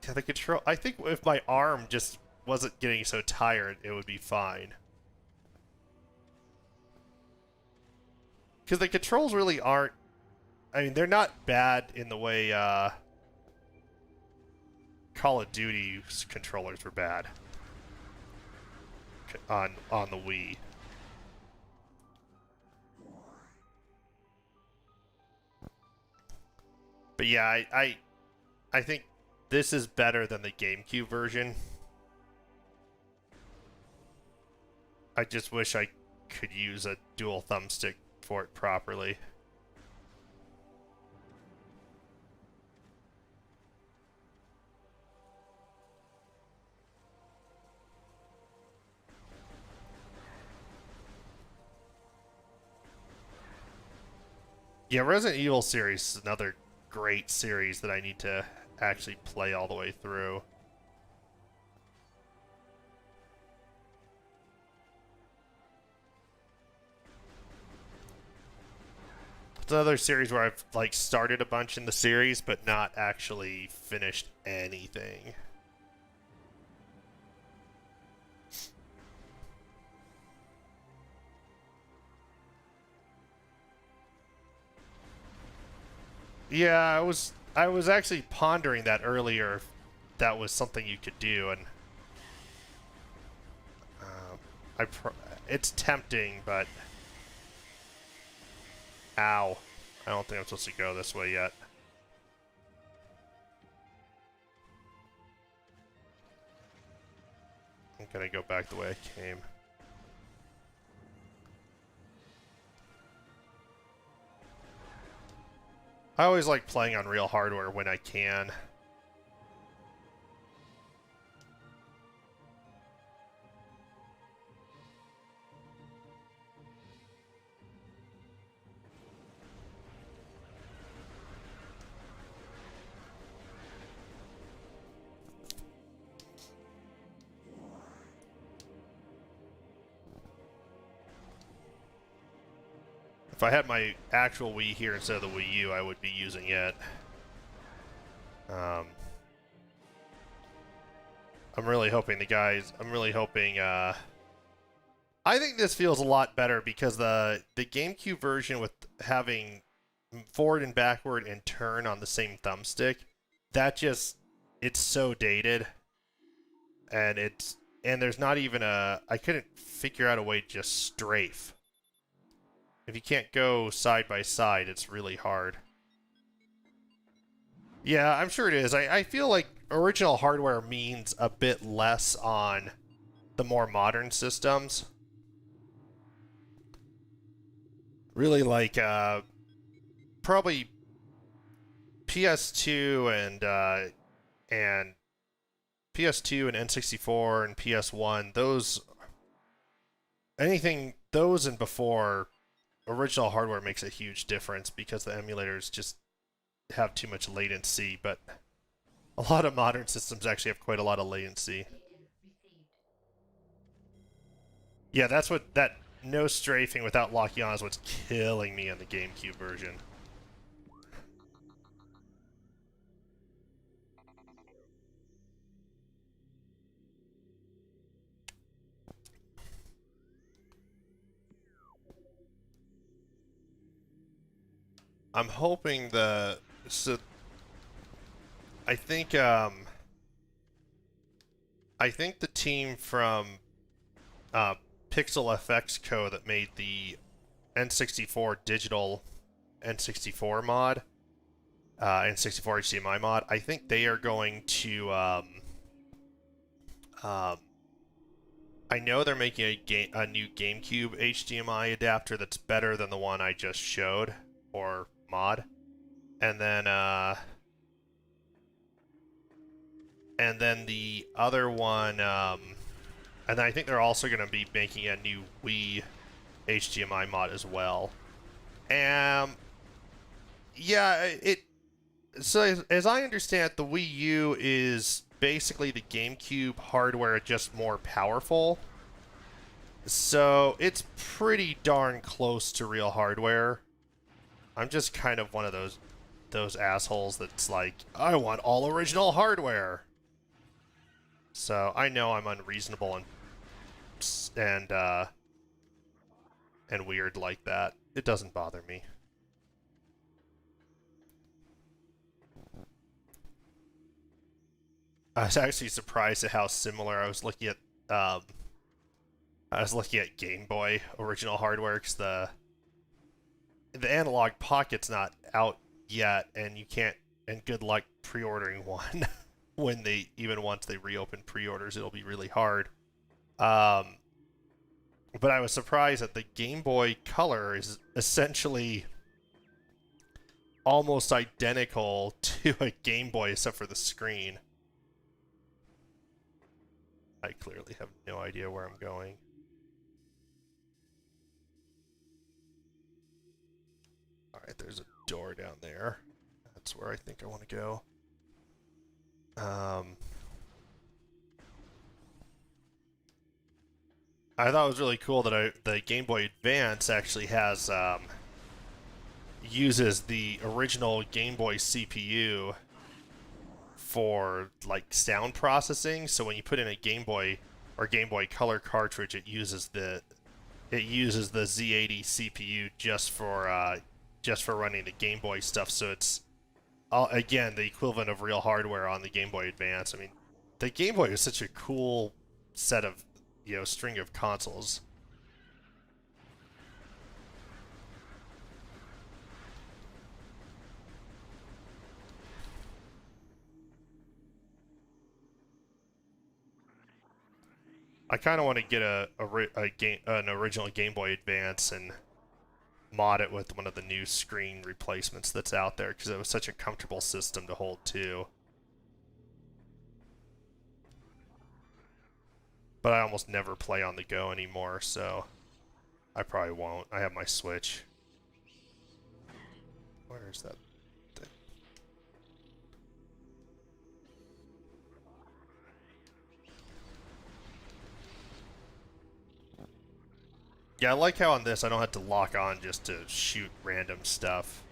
Yeah, the control. I think if my arm just wasn't getting so tired, it would be fine. Because the controls really aren't. I mean, they're not bad in the way Call of Duty controllers were bad on the Wii. But yeah, I think this is better than the GameCube version. I just wish I could use a dual thumbstick for it properly. Yeah, Resident Evil series is another great series that I need to actually play all the way through. It's another series where I've like started a bunch in the series but not actually finished anything. Yeah, I was actually pondering that earlier. If that was something you could do, and um, I pr it's tempting, but ow, I don't think I'm supposed to go this way yet. I'm gonna go back the way I came. I always like playing on real hardware when I can. If I had my actual Wii here instead of the Wii U, I would be using it. I'm really hoping I think this feels a lot better because the GameCube version with having forward and backward and turn on the same thumbstick, that just, it's so dated. And there's not even I couldn't figure out a way to just strafe. If you can't go side by side, it's really hard. Yeah, I'm sure it is. I feel like original hardware means a bit less on the more modern systems. Really like probably PS2 and PS2 and N64 and PS1. Those and before, original hardware makes a huge difference because the emulators just have too much latency, but a lot of modern systems actually have quite a lot of latency. Yeah, that's what that no strafing without locking on is what's killing me on the GameCube version. I'm hoping I think I think the team from uh, Pixel FX Co that made the N64 digital N64 mod, N64 HDMI mod, I think they are going to um, I know they're making a new GameCube HDMI adapter that's better than the one I just showed, or mod. And then the other one, and I think they're also going to be making a new Wii HDMI mod as well. Yeah, so as I understand it, the Wii U is basically the GameCube hardware, just more powerful. So it's pretty darn close to real hardware. I'm just kind of one of those assholes that's like, I want all original hardware. So I know I'm unreasonable and and weird like that. It doesn't bother me. I was actually surprised at how similar I was looking at Game Boy original hardware because the analog pocket's not out yet, and you can't. And good luck pre-ordering one when once they reopen pre-orders, it'll be really hard. But I was surprised that the Game Boy Color is essentially almost identical to a Game Boy except for the screen. I clearly have no idea where I'm going. Alright, there's a door down there. That's where I think I want to go. I thought it was really cool that the Game Boy Advance actually has uses the original Game Boy CPU for like sound processing. So when you put in a Game Boy or Game Boy Color cartridge, it uses the Z80 CPU just for running the Game Boy stuff. So again, the equivalent of real hardware on the Game Boy Advance. I mean, the Game Boy is such a cool set of, string of consoles. I kind of want to get an original Game Boy Advance and mod it with one of the new screen replacements that's out there, because it was such a comfortable system to hold too. But I almost never play on the go anymore, so I probably won't. I have my Switch. Where is that thing? Yeah, I like how on this I don't have to lock on just to shoot random stuff.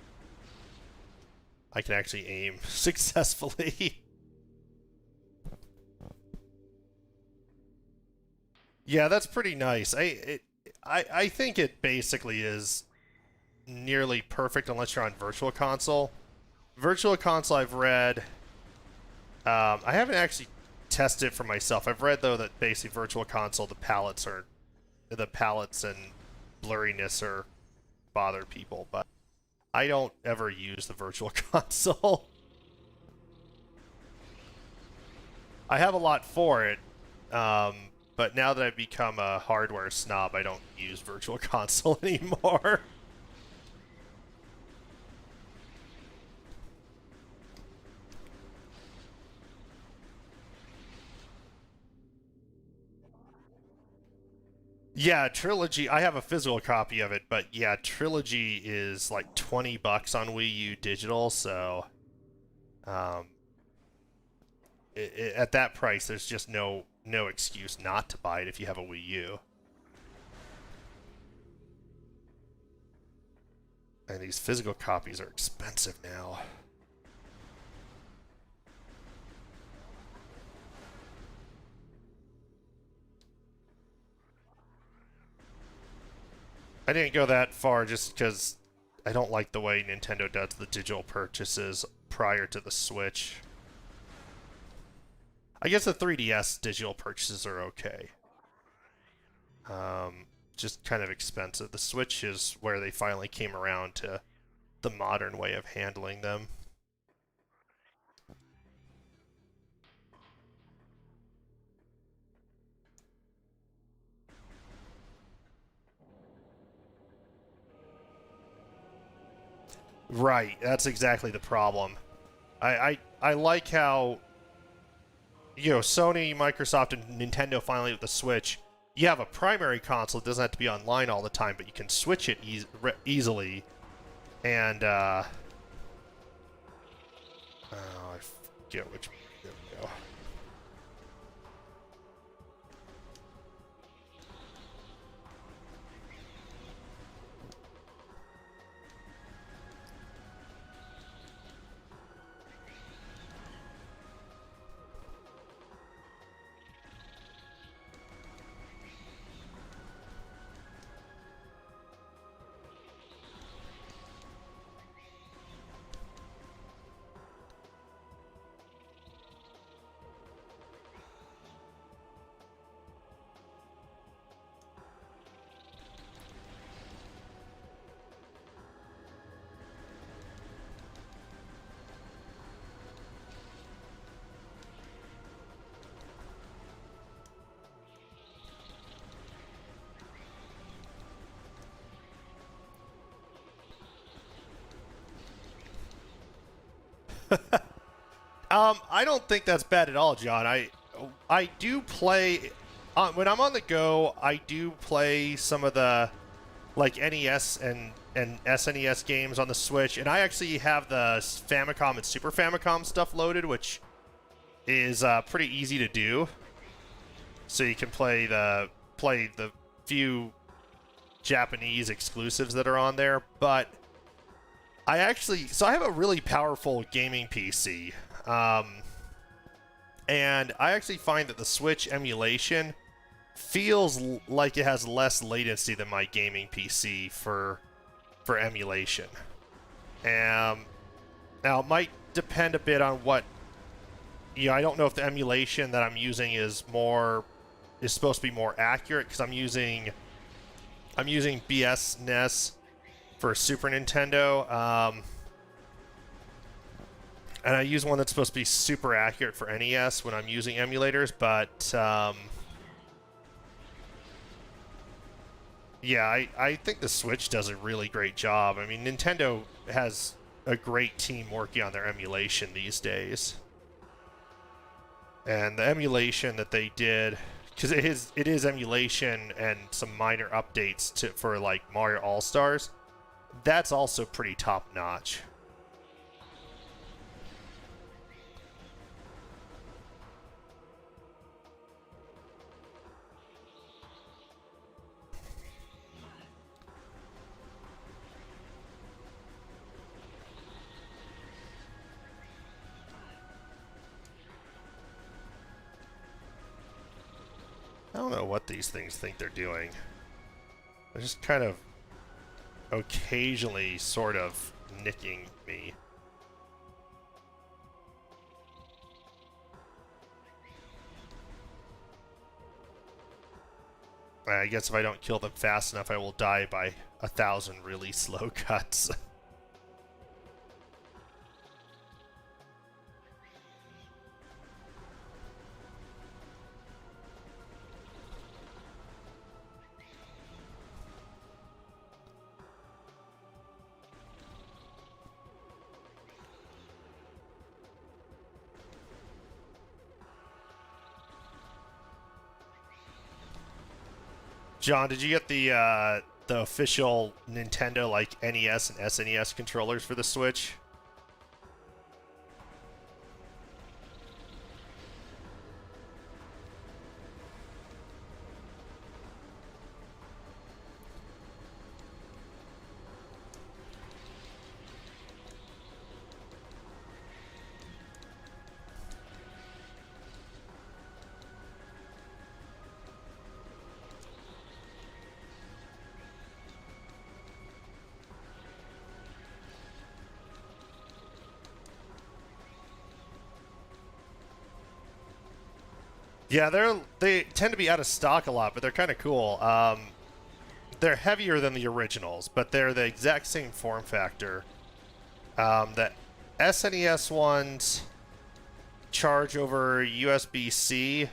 I can actually aim successfully. Yeah, that's pretty nice. I think it basically is nearly perfect unless you're on Virtual Console. Virtual Console, I've read. I haven't actually tested it for myself. I've read though that basically Virtual Console, the palettes and blurriness are bother people, but I don't ever use the Virtual Console. I have a lot for it. But now that I've become a hardware snob, I don't use Virtual Console anymore. Yeah, Trilogy, I have a physical copy of it, but yeah, Trilogy is like $20 on Wii U digital, so at that price, there's just no excuse not to buy it if you have a Wii U. And these physical copies are expensive now. I didn't go that far just because I don't like the way Nintendo does the digital purchases prior to the Switch. I guess the 3DS digital purchases are okay. Just kind of expensive. The Switch is where they finally came around to the modern way of handling them. Right, that's exactly the problem. I like how, Sony, Microsoft, and Nintendo finally with the Switch, you have a primary console. It doesn't have to be online all the time, but you can switch it easily. And, oh, I forget which, there we go. I don't think that's bad at all, John. I do play when I'm on the go. I do play some of the like NES and SNES games on the Switch, and I actually have the Famicom and Super Famicom stuff loaded, which is pretty easy to do. So you can play the few Japanese exclusives that are on there, but I have a really powerful gaming PC, and I actually find that the Switch emulation feels like it has less latency than my gaming PC for emulation. Now it might depend a bit on what, I don't know if the emulation that I'm using is supposed to be more accurate, because I'm using BSNES for Super Nintendo, and I use one that's supposed to be super accurate for NES when I'm using emulators, but yeah, I think the Switch does a really great job. I mean, Nintendo has a great team working on their emulation these days. And the emulation that they did, because it is emulation and some minor updates for like Mario All-Stars, that's also pretty top-notch. I don't know what these things think they're doing. They're just kind of occasionally sort of nicking me. I guess if I don't kill them fast enough, I will die by 1,000 really slow cuts. John, did you get the official Nintendo like NES and SNES controllers for the Switch? Yeah, they tend to be out of stock a lot, but they're kind of cool. They're heavier than the originals, but they're the exact same form factor. The SNES ones charge over USB-C,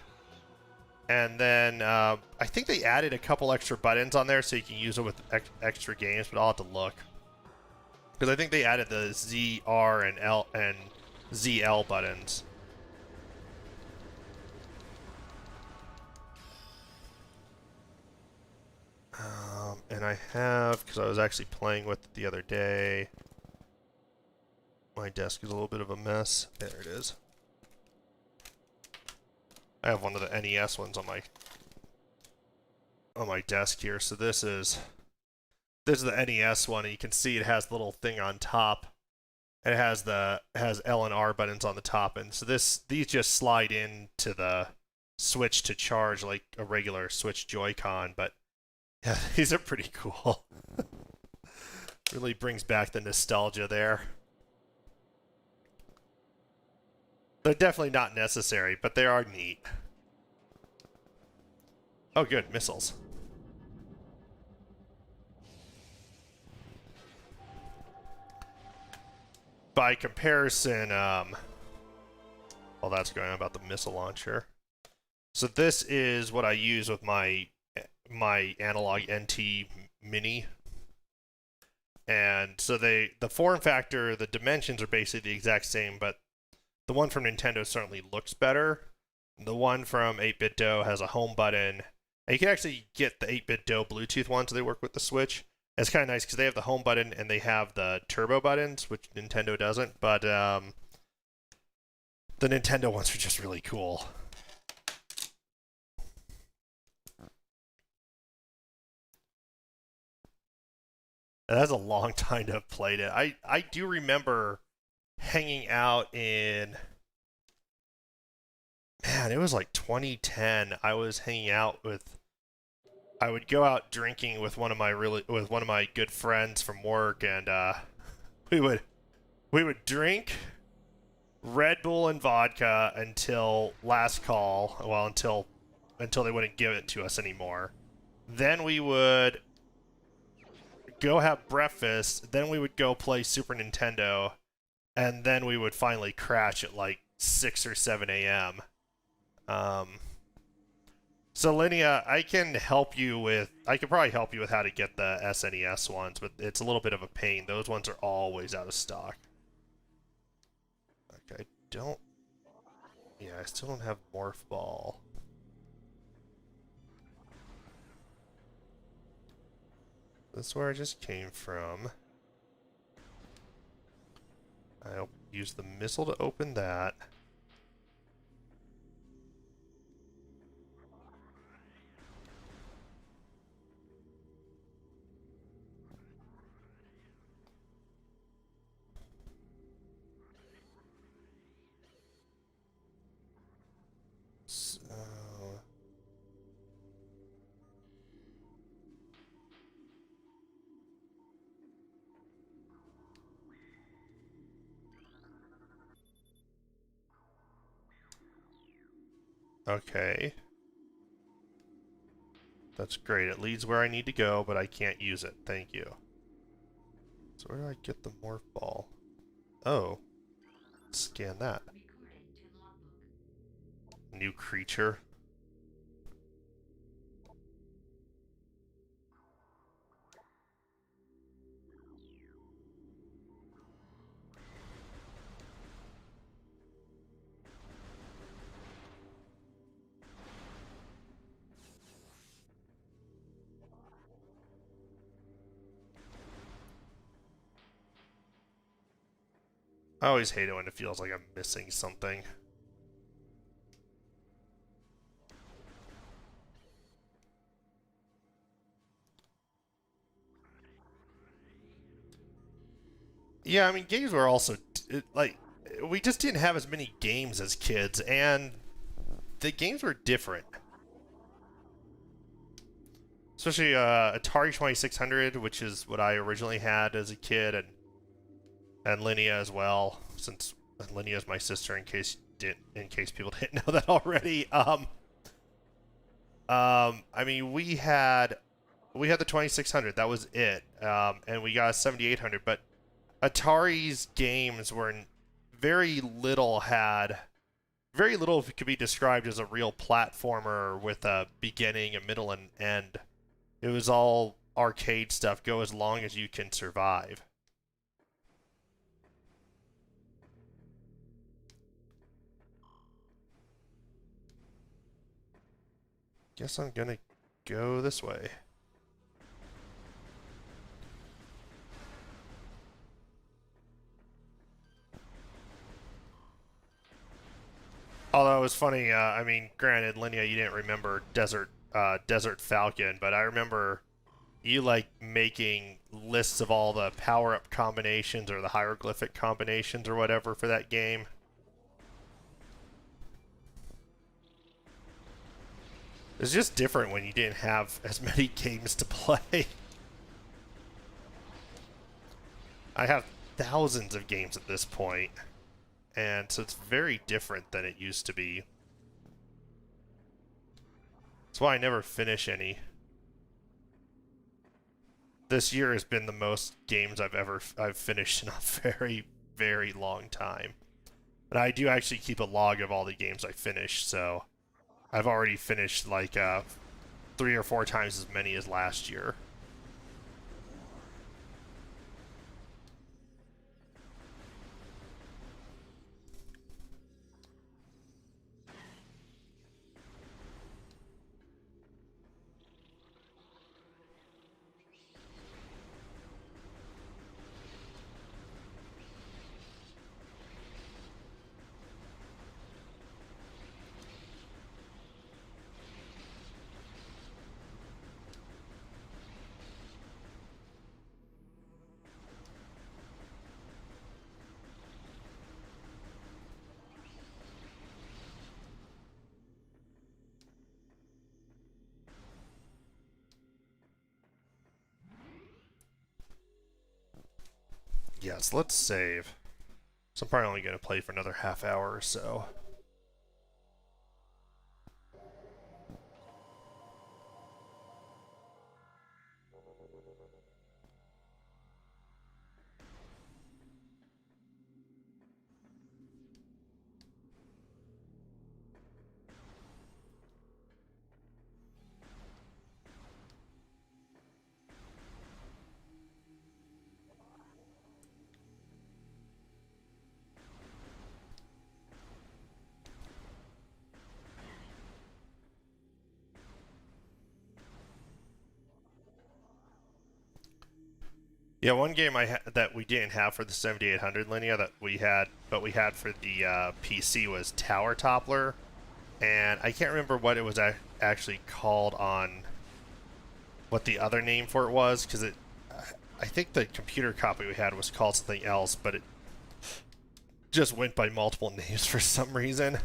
and then I think they added a couple extra buttons on there so you can use it with extra games, but I'll have to look. Because I think they added the ZR and L and ZL buttons. And I have, because I was actually playing with it the other day. My desk is a little bit of a mess. There it is. I have one of the NES ones on my desk here. So this is the NES one, and you can see it has the little thing on top. And it has L and R buttons on the top, and so these just slide into the Switch to charge like a regular Switch Joy-Con, but yeah, these are pretty cool. Really brings back the nostalgia there. They're definitely not necessary, but they are neat. Oh, good. Missiles. By comparison, well, that's going on about the missile launcher. So this is what I use with my analog NT Mini. And so the form factor, the dimensions are basically the exact same, but the one from Nintendo certainly looks better. The one from 8BitDo has a home button. And you can actually get the 8BitDo Bluetooth ones, so they work with the Switch. It's kind of nice because they have the home button and they have the turbo buttons, which Nintendo doesn't. But the Nintendo ones are just really cool. That's a long time to have played it. I do remember hanging out in, man, it was like 2010. I was hanging out with, I would go out drinking with one of my good friends from work, and we would drink, Red Bull and vodka until last call. Well, until they wouldn't give it to us anymore. Then we would go have breakfast. Then we would go play Super Nintendo, and then we would finally crash at like 6 or 7 a.m. So Linnea, I can help you with. I could probably help you with how to get the SNES ones, but it's a little bit of a pain. Those ones are always out of stock. Okay, I don't. Yeah, I still don't have Morph Ball. This is where I just came from. I'll use the missile to open that. So... Okay. That's great. It leads where I need to go, but I can't use it. Thank you. So where do I get the Morph Ball? Oh. Scan that. New creature. I always hate it when it feels like I'm missing something. Yeah, I mean, games were also, like, we just didn't have as many games as kids, and the games were different. Especially Atari 2600, which is what I originally had as a kid, and Linnea as well, since Linnea is my sister. In case people didn't know that already. I mean, we had the 2600. That was it, and we got a 7800. But Atari's games were very little could be described as a real platformer with a beginning, a middle, and end. It was all arcade stuff. Go as long as you can survive. Guess I'm gonna go this way. Although it was funny, I mean, granted, Linnea, you didn't remember Desert Falcon, but I remember you like making lists of all the power-up combinations or the hieroglyphic combinations or whatever for that game. It's just different when you didn't have as many games to play. I have thousands of games at this point, and so it's very different than it used to be. That's why I never finish any. This year has been the most games I've finished in a very, very long time. But I do actually keep a log of all the games I finish, so I've already finished like 3 or 4 times as many as last year. Yes, let's save. So I'm probably only going to play for another half hour or so. Yeah, one game that we didn't have for the 7800 linear that we had, but we had for the PC was Tower Toppler, and I can't remember what it was actually called on what the other name for it was, because I think the computer copy we had was called something else, but it just went by multiple names for some reason.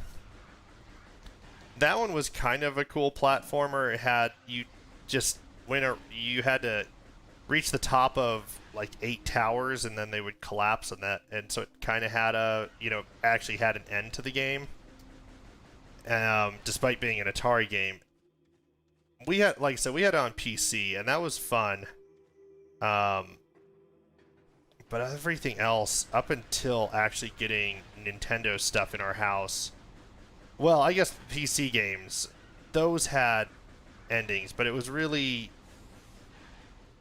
That one was kind of a cool platformer. It had you had to reach the top of like 8 towers, and then they would collapse on that, and so it kind of had actually had an end to the game. Despite being an Atari game, we had, like I said, we had it on PC, and that was fun. But everything else, up until actually getting Nintendo stuff in our house, well, I guess PC games, those had endings, but it was really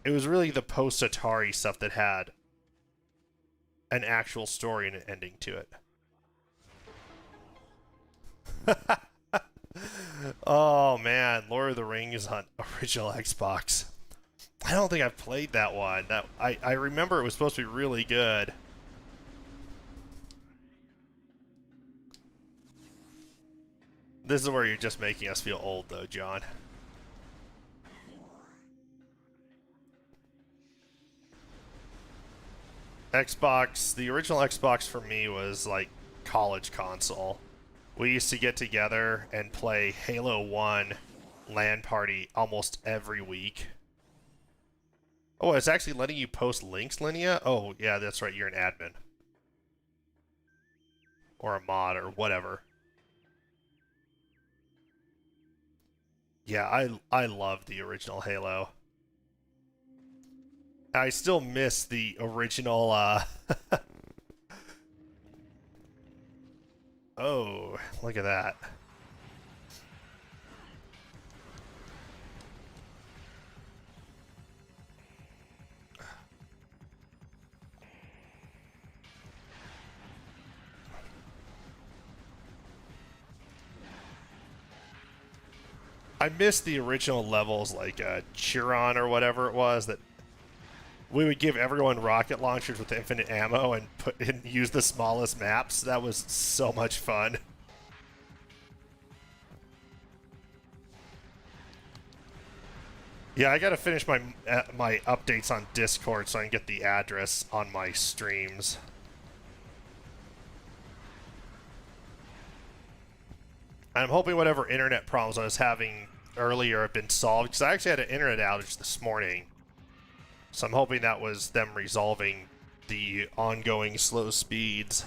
the post-Atari stuff that had an actual story and an ending to it. Oh man, Lord of the Rings on original Xbox. I don't think I've played that one. I remember it was supposed to be really good. This is where you're just making us feel old, though, John. Xbox, the original Xbox for me was like college console. We used to get together and play Halo 1 LAN party almost every week. Oh, it's actually letting you post links, Linnea? Oh, yeah, that's right, you're an admin. Or a mod or whatever. Yeah, I love the original Halo. I still miss the original, Oh, look at that. I miss the original levels, like Chiron or whatever it was, that we would give everyone rocket launchers with infinite ammo and use the smallest maps. That was so much fun. Yeah, I gotta finish my updates on Discord so I can get the address on my streams. I'm hoping whatever internet problems I was having earlier have been solved, because I actually had an internet outage this morning. So I'm hoping that was them resolving the ongoing slow speeds.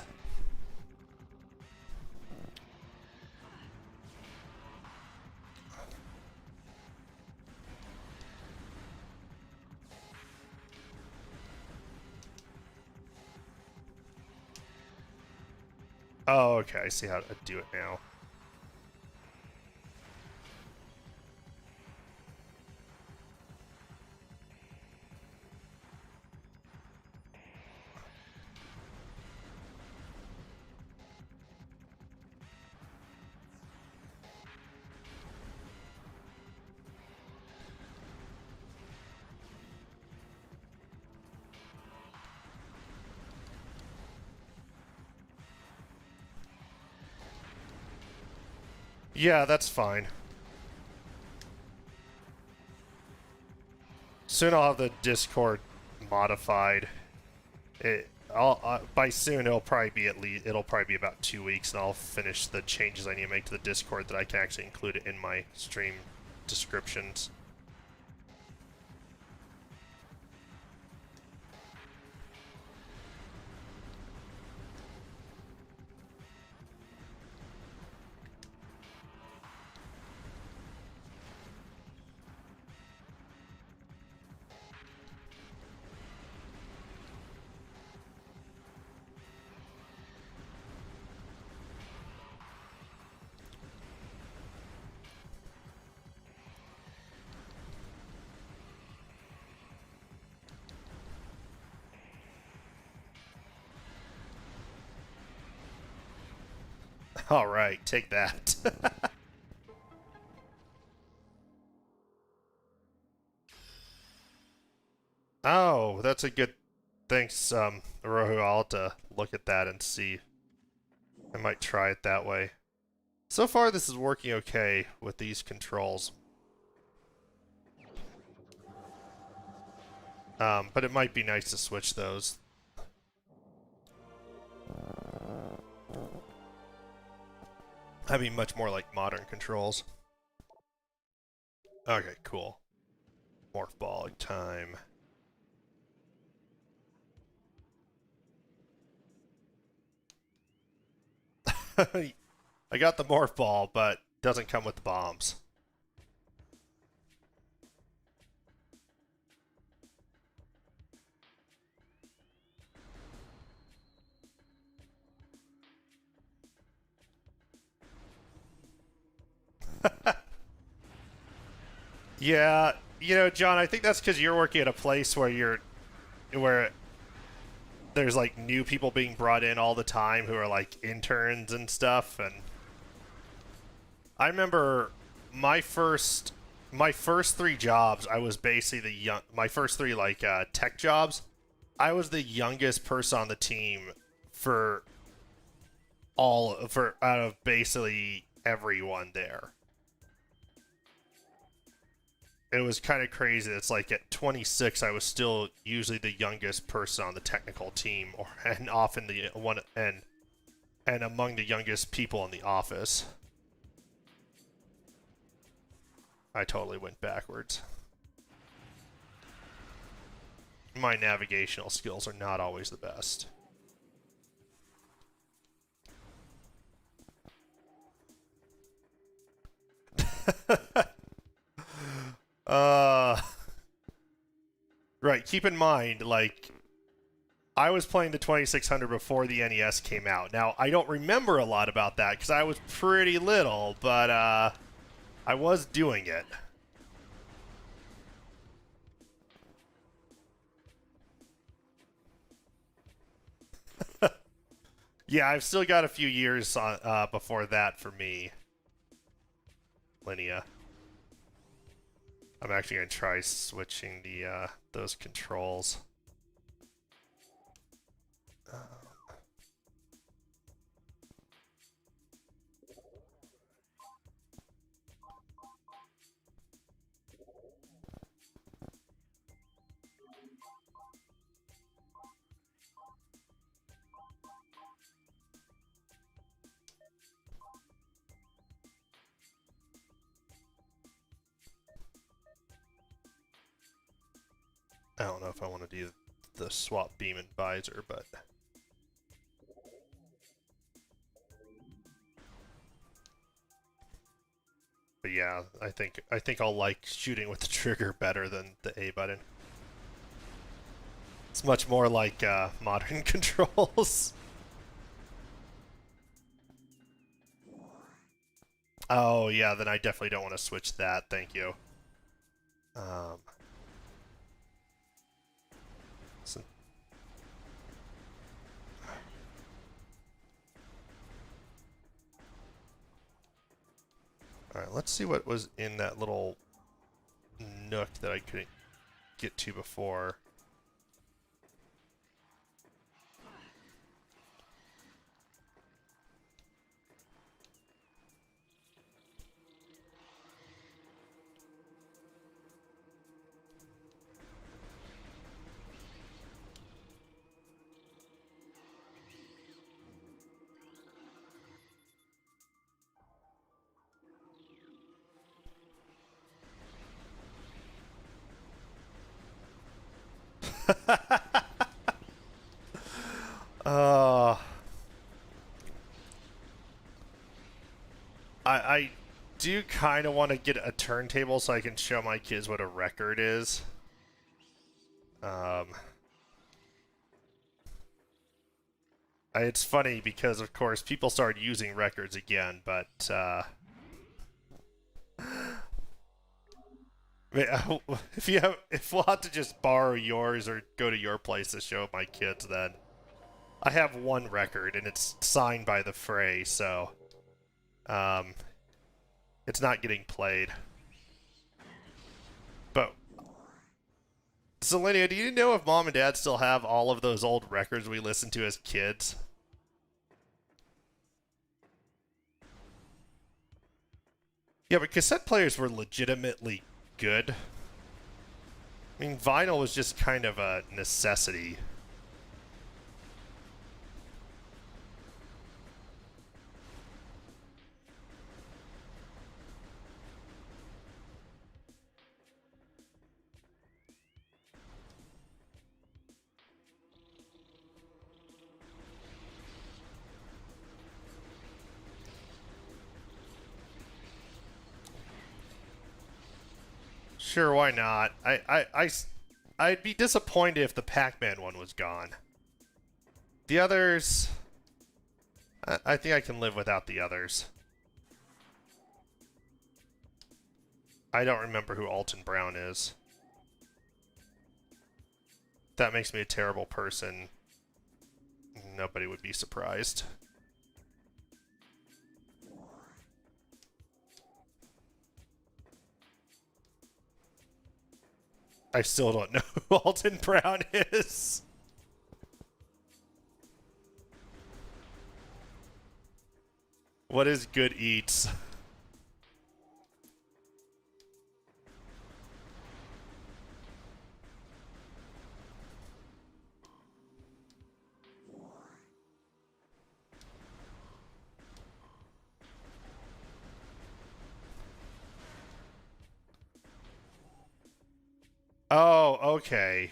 Oh, okay, I see how to do it now. Yeah, that's fine. Soon I'll have the Discord modified. By soon it'll probably be about 2 weeks, and I'll finish the changes I need to make to the Discord that I can actually include it in my stream descriptions. All right, take that. Oh, that's a good. Thanks, Rohu. I'll have to look at that and see. I might try it that way. So far, this is working okay with these controls. But it might be nice to switch those. That'd be much more like modern controls. Okay, cool. Morph ball time. I got the morph ball, but doesn't come with the bombs. Yeah, you know, John, I think that's because you're working at a place where there's like new people being brought in all the time who are like interns and stuff. And I remember my first three jobs, I was basically my first three like tech jobs. I was the youngest person on the team for out of basically everyone there. It was kind of crazy. It's like at 26, I was still usually the youngest person on the technical team, and often the one and among the youngest people in the office. I totally went backwards. My navigational skills are not always the best. Right, keep in mind, like, I was playing the 2600 before the NES came out. Now, I don't remember a lot about that, because I was pretty little, but, I was doing it. Yeah, I've still got a few years on, before that for me. Linnea. I'm actually going to try switching the those controls. I don't know if I want to do the swap beam and visor, but yeah, I think I'll like shooting with the trigger better than the A button. It's much more like modern controls. Oh yeah, then I definitely don't want to switch that. Thank you. So Alright, let's see what was in that little nook that I couldn't get to before. uh, I do kind of want to get a turntable so I can show my kids what a record is. It's funny because, of course, people started using records again, but if we'll have to just borrow yours or go to your place to show my kids, then I have one record and it's signed by the Fray, so it's not getting played. But Selenia, do you know if Mom and Dad still have all of those old records we listened to as kids? Yeah, but cassette players were legitimately good. I mean, vinyl was just kind of a necessity. Sure, why not? I'd be disappointed if the Pac-Man one was gone. The others... I think I can live without the others. I don't remember who Alton Brown is. That makes me a terrible person. Nobody would be surprised. I still don't know who Alton Brown is. What is Good Eats? Oh, okay.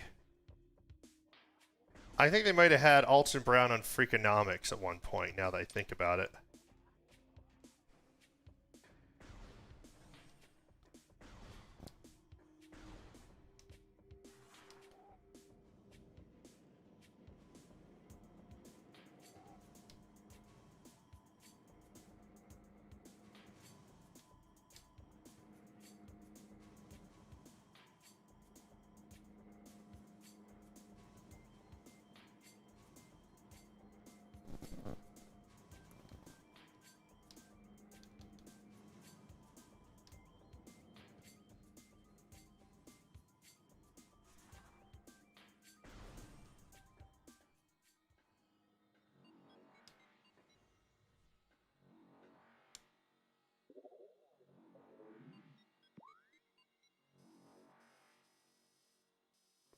I think they might have had Alton Brown on Freakonomics at one point, now that I think about it.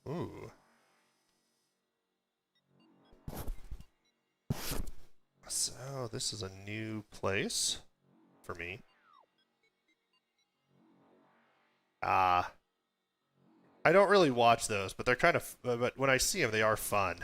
Ooh. So, this is a new place for me. I don't really watch those, but they're kind of... But when I see them, they are fun.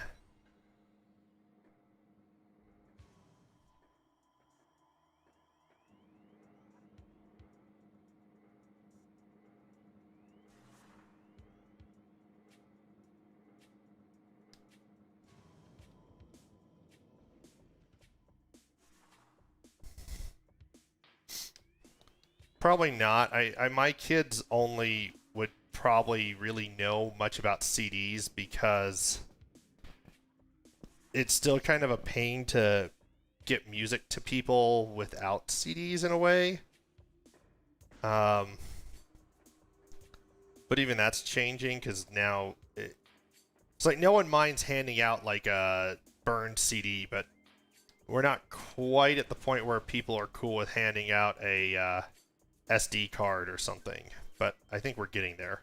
Probably not. My kids only would probably really know much about CDs because it's still kind of a pain to get music to people without CDs in a way. But even that's changing because now it's like no one minds handing out like a burned CD, but we're not quite at the point where people are cool with handing out a SD card or something, but I think we're getting there.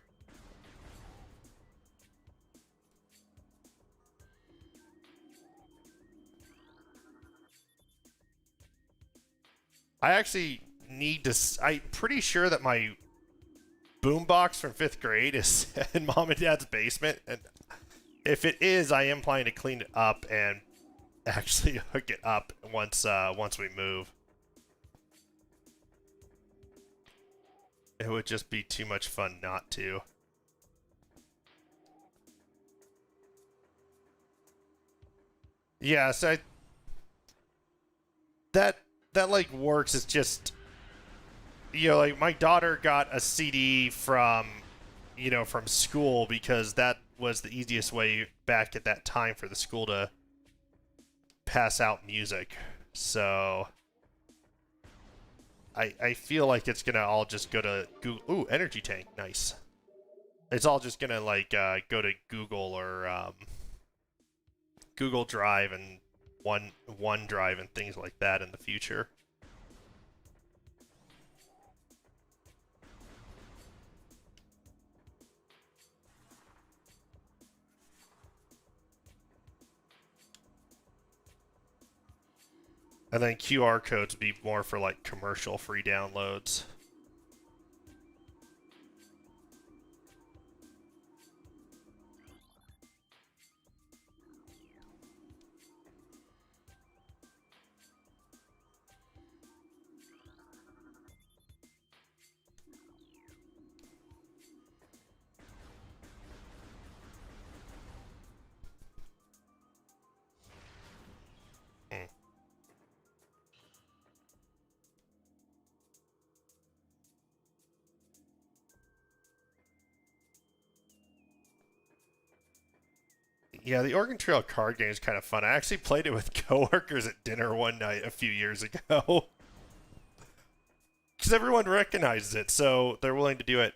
I actually need to... I'm pretty sure that my boombox from 5th grade is in Mom and Dad's basement, and if it is, I am planning to clean it up and actually hook it up once we move. It would just be too much fun not to. Yeah, so that like works. It's just, you know, like my daughter got a CD from, you know, from school because that was the easiest way back at that time for the school to pass out music. So I feel like it's gonna all just go to Google. Ooh, energy tank, nice. It's all just gonna like go to Google or Google Drive and OneDrive and things like that in the future. And then QR codes would be more for like commercial free downloads. Hmm. Yeah, the Oregon Trail card game is kind of fun. I actually played it with coworkers at dinner one night a few years ago. Because everyone recognizes it, so they're willing to do it.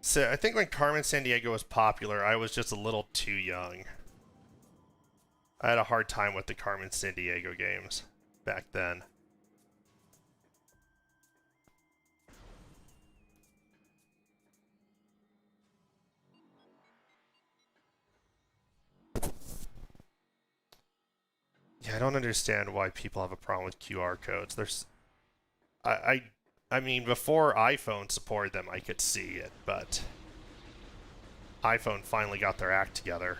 So I think when Carmen Sandiego was popular, I was just a little too young. I had a hard time with the Carmen Sandiego games back then. Yeah, I don't understand why people have a problem with QR codes. I, I, I mean, before iPhone supported them, I could see it, but iPhone finally got their act together.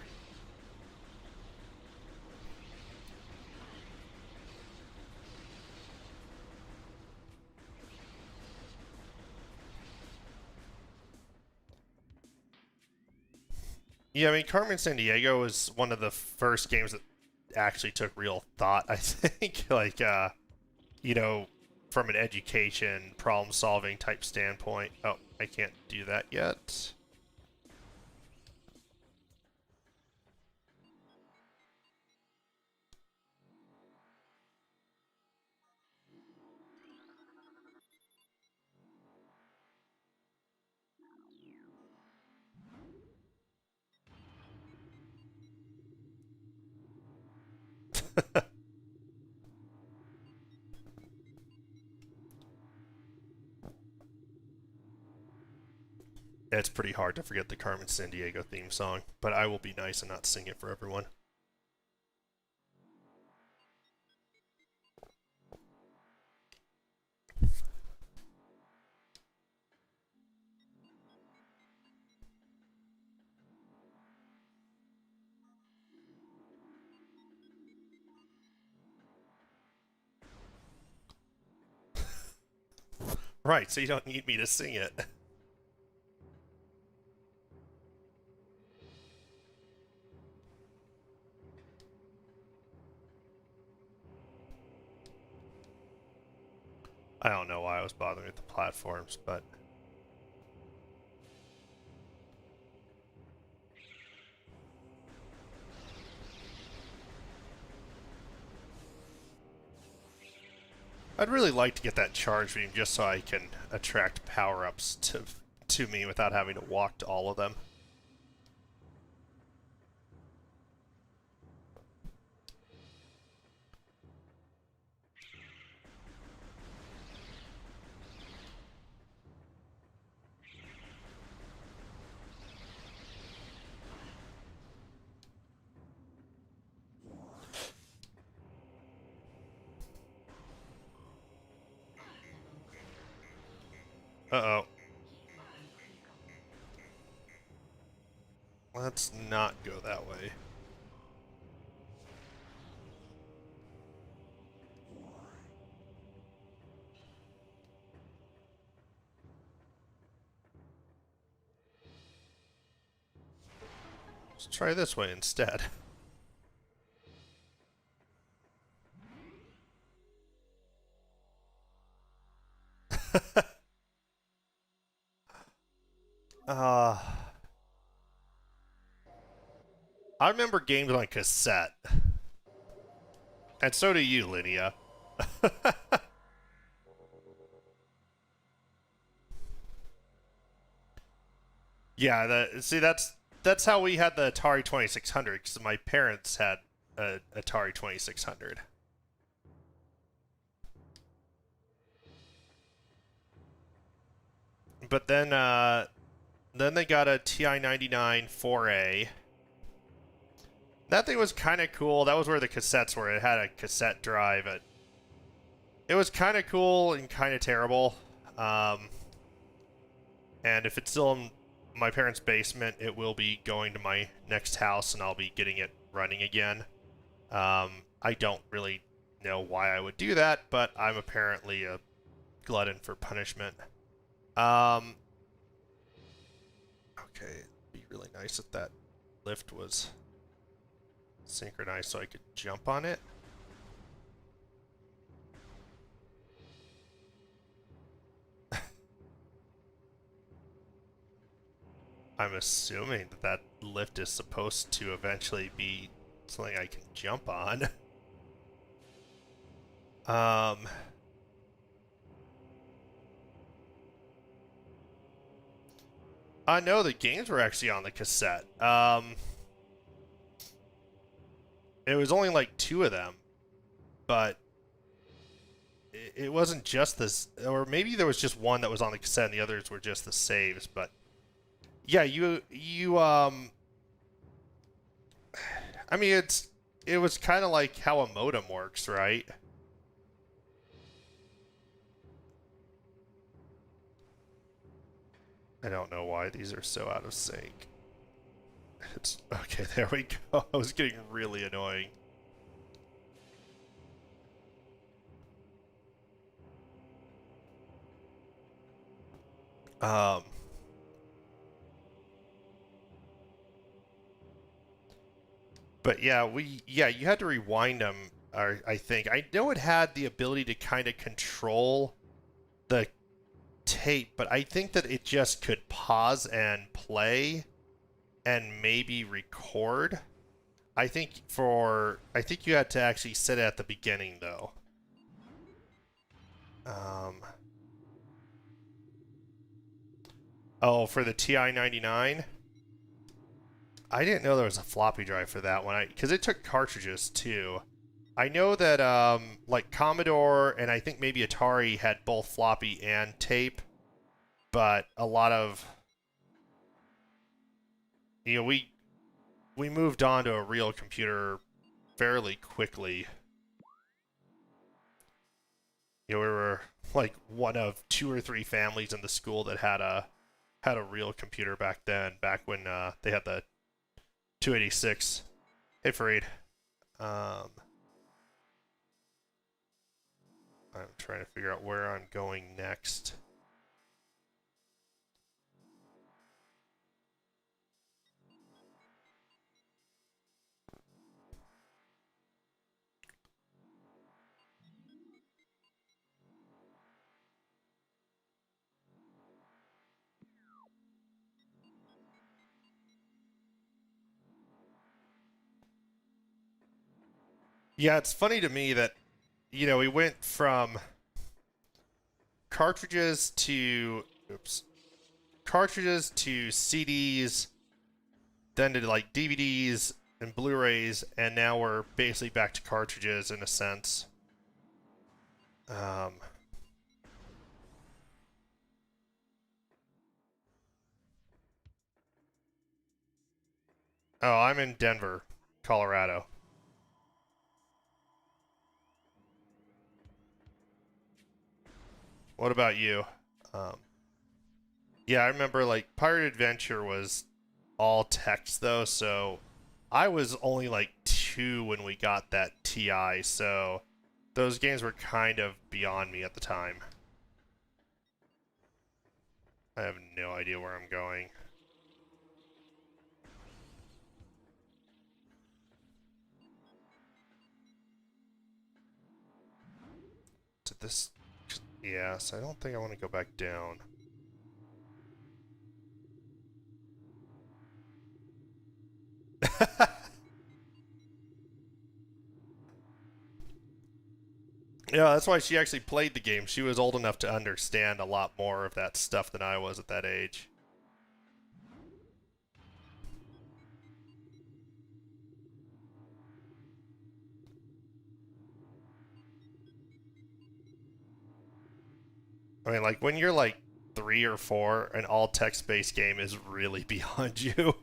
Yeah, I mean, Carmen Sandiego was one of the first games that actually took real thought, I think. Like, you know, from an education, problem solving type standpoint. Oh, I can't do that yet. It's pretty hard to forget the Carmen Sandiego theme song, but I will be nice and not sing it for everyone. Right, so you don't need me to sing it. I don't know why I was bothering with the platforms, but I'd really like to get that charge beam just so I can attract power-ups to me without having to walk to all of them. Uh-oh. Let's not go that way. Let's try this way instead. uh, I remember games on cassette. And so do you, Linnea. Yeah, see that's how we had the Atari 2600 because my parents had a Atari 2600. But then they got a TI 99 4A. That thing was kind of cool. That was where the cassettes were. It had a cassette drive. It was kind of cool and kind of terrible. And if it's still in my parents' basement, it will be going to my next house, and I'll be getting it running again. I don't really know why I would do that, but I'm apparently a glutton for punishment. Okay, it'd be really nice if that lift was synchronized so I could jump on it. I'm assuming that that lift is supposed to eventually be something I can jump on. No, the games were actually on the cassette. It was only like 2 of them, but it wasn't just this, or maybe there was just one that was on the cassette and the others were just the saves, but yeah, I mean, it was kind of like how a modem works, right? I don't know why these are so out of sync. It's okay, there we go. I was getting really annoying. Um But yeah, you had to rewind them. I think I know it had the ability to kind of control the tape, but I think that it just could pause and play, and maybe record. I think you had to actually set it at the beginning though. Um, oh, for the TI 99. I didn't know there was a floppy drive for that one. Because it took cartridges too. I know that like Commodore and I think maybe Atari had both floppy and tape, but a lot of we moved on to a real computer fairly quickly. We were like one of 2 or 3 families in the school that had a real computer back then, back when they had the 286. Hey, Fareed. I'm trying to figure out where I'm going next. Yeah, it's funny to me that, we went from cartridges to, oops, cartridges to CDs, then to like DVDs and Blu-rays, and now we're basically back to cartridges in a sense. Um, oh, I'm in Denver, Colorado. What about you? Um, yeah, I remember like Pirate Adventure was all text though, so I was only like 2 when we got that TI, so those games were kind of beyond me at the time. I have no idea where I'm going. To this... Yes, I don't think I want to go back down. Yeah, that's why she actually played the game. She was old enough to understand a lot more of that stuff than I was at that age. I mean, like, when you're like 3 or 4, an all text-based game is really beyond you.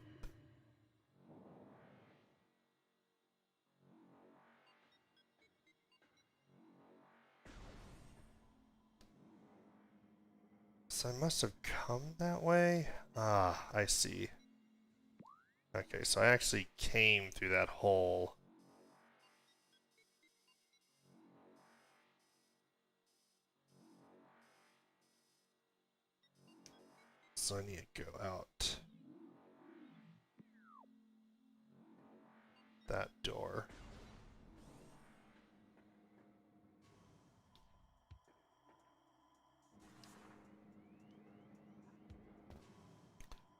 So I must have come that way? Ah, I see. Okay, so I actually came through that hole. So I need to go out that door.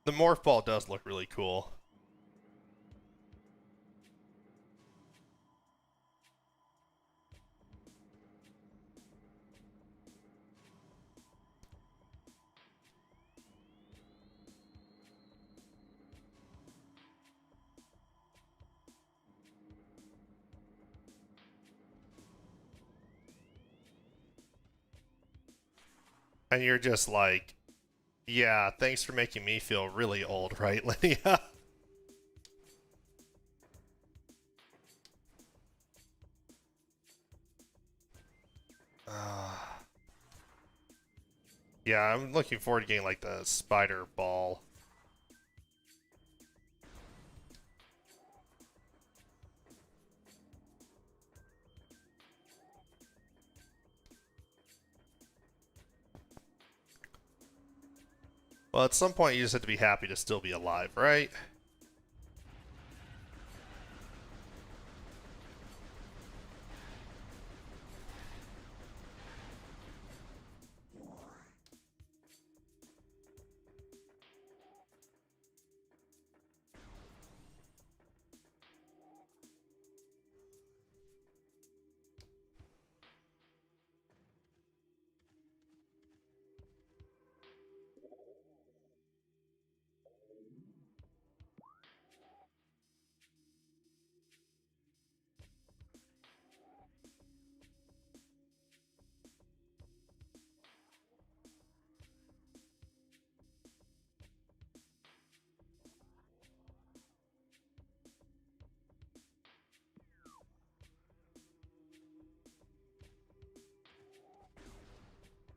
The morph ball does look really cool. And you're just like, yeah, thanks for making me feel really old, right, Lydia? uh, yeah, I'm looking forward to getting like the spider ball. Well, at some point you just have to be happy to still be alive, right?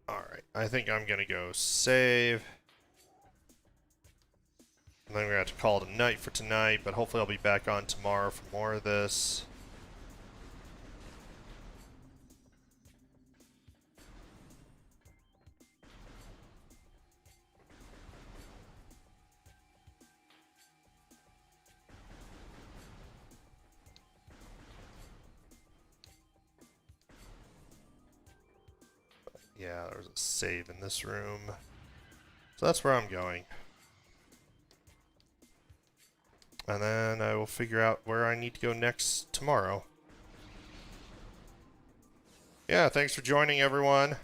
Alright, I think I'm gonna go save. And then we're gonna have to call it a night for tonight, but hopefully I'll be back on tomorrow for more of this. Yeah, there's a save in this room. So that's where I'm going. And then I will figure out where I need to go next tomorrow. Yeah, thanks for joining, everyone.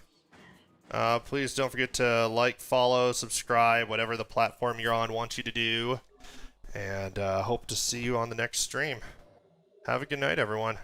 Please don't forget to like, follow, subscribe, whatever the platform you're on wants you to do. And hope to see you on the next stream. Have a good night, everyone.